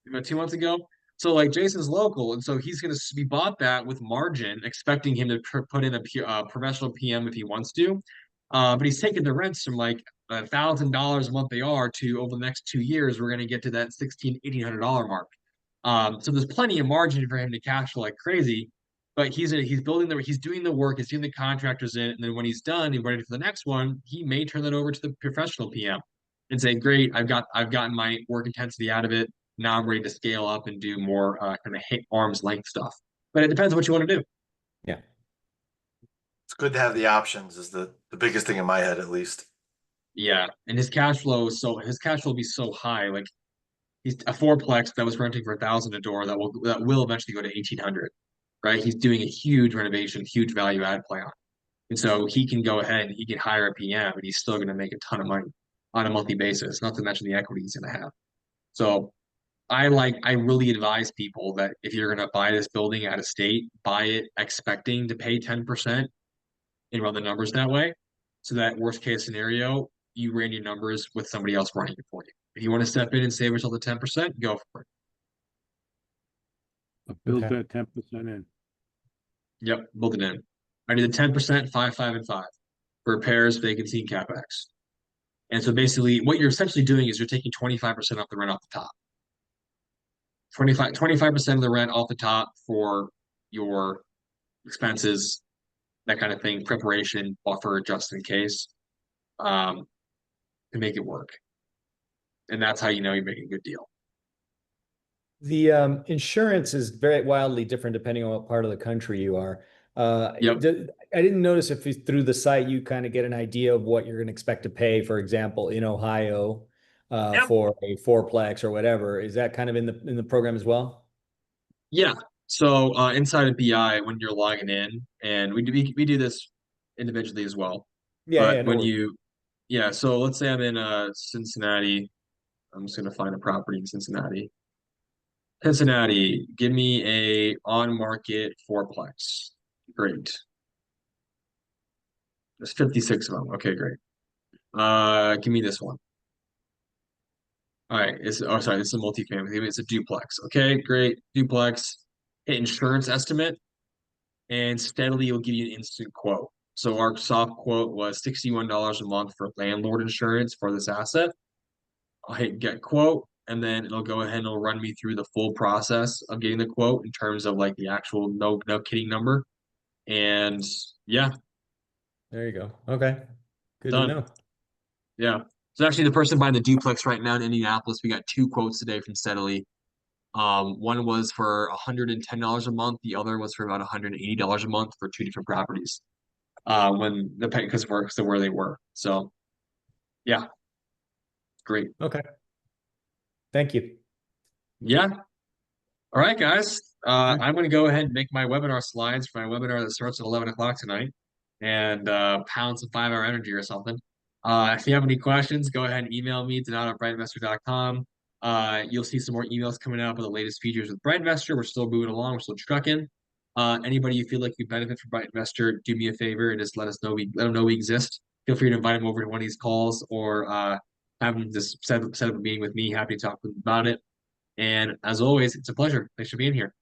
About 2 months ago. So like Jason's local, and so he's going to be bought that with margin, expecting him to put in a professional PM if he wants to. But he's taking the rents from like $1,000 a month they are to over the next 2 years, we're going to get to that $1,600-$1,800 mark. So there's plenty of margin for him to cash flow like crazy. But he's doing the work, he's doing the contractors in, and then when he's done and ready for the next one, he may turn that over to the professional PM and say, "Great, I've gotten my work intensity out of it. Now I'm ready to scale up and do more kind of hit arm's length stuff." But it depends what you want to do. Yeah. It's good to have the options is the biggest thing in my head, at least. Yeah, and his cash flow will be so high. Like he's a fourplex that was renting for 1,000 a door that will eventually go to 1,800. Right? He's doing a huge renovation, huge value add plan. And so he can go ahead and he can hire a PM and he's still going to make a ton of money on a monthly basis, not to mention the equity he's going to have. So I really advise people that if you're going to buy this building out of state, buy it expecting to pay 10% and run the numbers that way. So that worst case scenario, you ran your numbers with somebody else running it for you. If you want to step in and save yourself the 10%, go for it. Build Okay. that 10% in. Yep, build it in. I need the 10%, 5, 5, and 5 for repairs, vacancy, and CapEx. And so basically what you're essentially doing is you're taking 25% off the rent off the top. 25% of the rent off the top for your expenses, that kind of thing, preparation, buffer, just in case, to make it work. And that's how you know you're making a good deal. The insurance is very wildly different depending on what part of the country you are. Yep. I didn't notice if through the site you kind of get an idea of what you're going to expect to pay, for example, in Ohio, Yep. for a fourplex or whatever. Is that kind of in the program as well? Yeah. So inside of BI, when you're logging in, and we do this individually as well. Yeah, But yeah, no when worries. so let's say I'm in Cincinnati. I'm just gonna find a property in Cincinnati. Cincinnati, give me a on-market fourplex. Great. There's 56 of them. Okay, great. Give me this one. All right. This is a multifamily. It's a duplex. Okay, great. Duplex. Hit insurance estimate, and steadily it'll give you an instant quote. So our soft quote was $61 a month for landlord insurance for this asset. I'll hit get quote, and then it'll go ahead and it'll run me through the full process of getting the quote in terms of like the actual no kidding number. And yeah, There you go. Okay. Good to done. know. Yeah. So actually the person buying the duplex right now in Indianapolis, we got 2 quotes today from Steadily. One was for $110 a month, the other was for about $180 a month for 2 different properties. When the because of where they were. So yeah. Great. Okay. Thank you. Yeah. All right, guys. I'm going to go ahead and make my webinar slides for my webinar that starts at 11 o'clock tonight and pound some 5-hour energy or something. If you have any questions, go ahead and email me to not@brightinvestor.com. You'll see some more emails coming out with the latest features with BrightInvestor. We're still moving along. We're still trucking. Anybody you feel like you benefit from BrightInvestor, do me a favor and just let them know we exist. Feel free to invite them over to one of these calls or have them just set up a meeting with me. Happy to talk with them about it. And as always, it's a pleasure. Thanks for being here.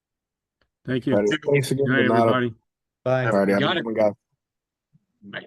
Thank you. All right, thanks again, Good night, Donato. everybody. Bye. All right, You have a got good it. one, guys. Bye.